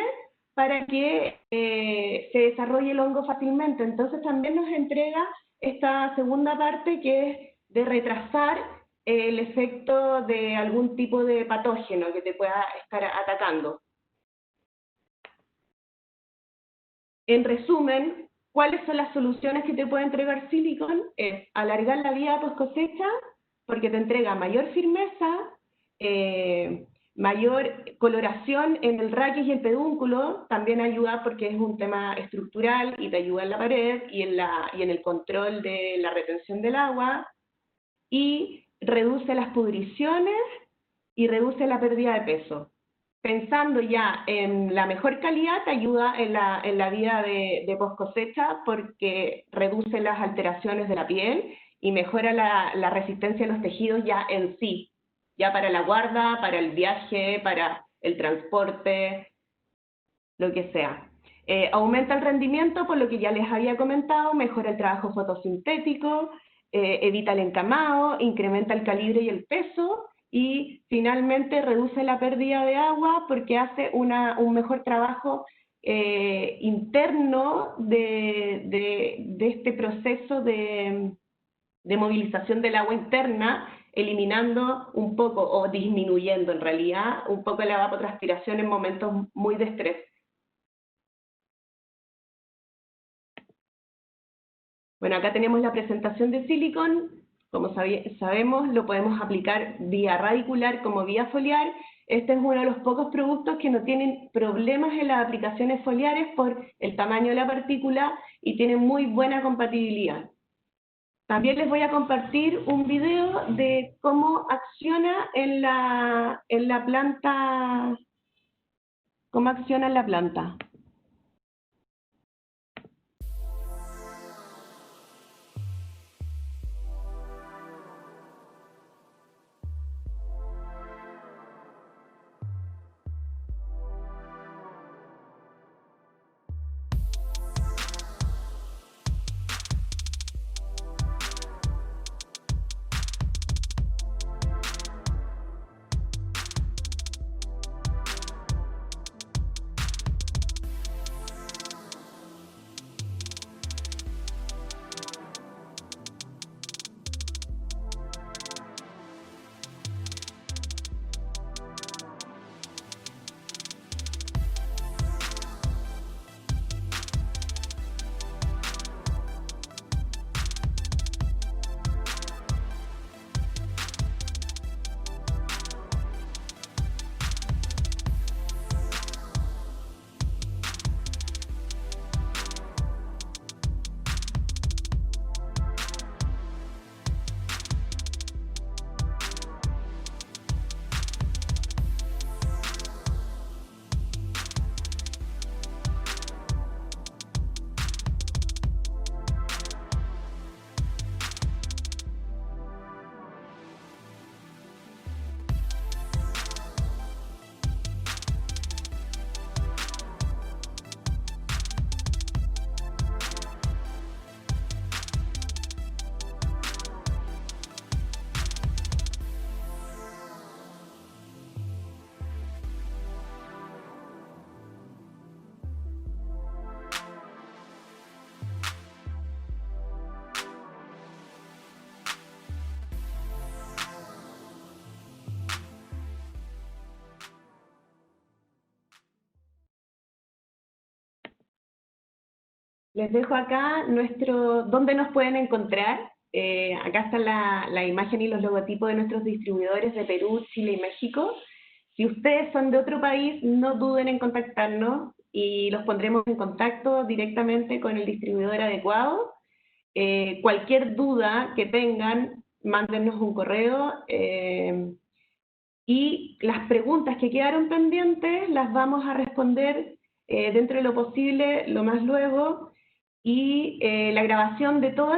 para que se desarrolle el hongo fácilmente. Entonces también nos entrega esta segunda parte que es de retrasar el efecto de algún tipo de patógeno que te pueda estar atacando. En resumen, ¿cuáles son las soluciones que te puede entregar Silicon? Es alargar la vida post cosecha, porque te entrega mayor firmeza, mayor coloración en el raquis y el pedúnculo, también ayuda porque es un tema estructural y te ayuda en la pared y en el control de la retención del agua, y reduce las pudriciones y reduce la pérdida de peso. Pensando ya en la mejor calidad, te ayuda en la vida de post cosecha porque reduce las alteraciones de la piel y mejora la resistencia de los tejidos ya en sí, ya para la guarda, para el viaje, para el transporte, lo que sea. Aumenta el rendimiento, por lo que ya les había comentado, mejora el trabajo fotosintético, evita el encamado, incrementa el calibre y el peso, y finalmente reduce la pérdida de agua porque hace un mejor trabajo interno de este proceso de movilización del agua interna, eliminando un poco, o disminuyendo en realidad, un poco la evapotranspiración en momentos muy de estrés. Bueno, acá tenemos la presentación de Silicon. Como sabemos, lo podemos aplicar vía radicular como vía foliar. Este es uno de los pocos productos que no tienen problemas en las aplicaciones foliares por el tamaño de la partícula y tienen muy buena compatibilidad. También les voy a compartir un video de cómo acciona en la planta, cómo acciona en la planta. Les dejo acá dónde nos pueden encontrar. Acá está la imagen y los logotipos de nuestros distribuidores de Perú, Chile y México. Si ustedes son de otro país, no duden en contactarnos y los pondremos en contacto directamente con el distribuidor adecuado. Cualquier duda que tengan, mándennos un correo y las preguntas que quedaron pendientes las vamos a responder dentro de lo posible, lo más luego. Y la grabación de todo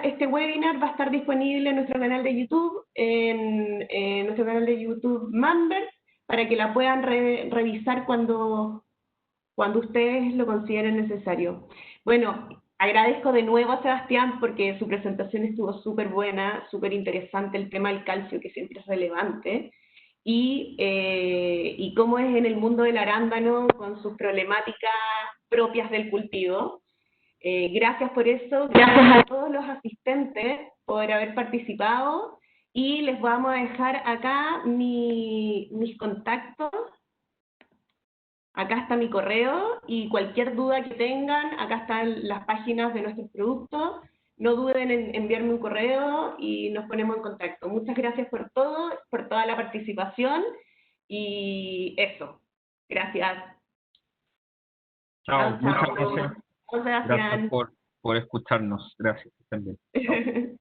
este webinar va a estar disponible en nuestro canal de YouTube, en nuestro canal de YouTube Members, para que la puedan revisar cuando ustedes lo consideren necesario. Bueno, agradezco de nuevo a Sebastián porque su presentación estuvo súper buena, súper interesante el tema del calcio, que siempre es relevante, y cómo es en el mundo del arándano con sus problemáticas propias del cultivo. Gracias por eso, gracias a todos los asistentes por haber participado, y les vamos a dejar acá mis contactos. Acá está mi correo y cualquier duda que tengan, acá están las páginas de nuestros productos. No duden en enviarme un correo y nos ponemos en contacto. Muchas gracias por todo, por toda la participación y eso. Gracias. Chao, Chao, muchas chao. gracias. Chao, Gracias Sebastián. por escucharnos. Gracias también. Chao.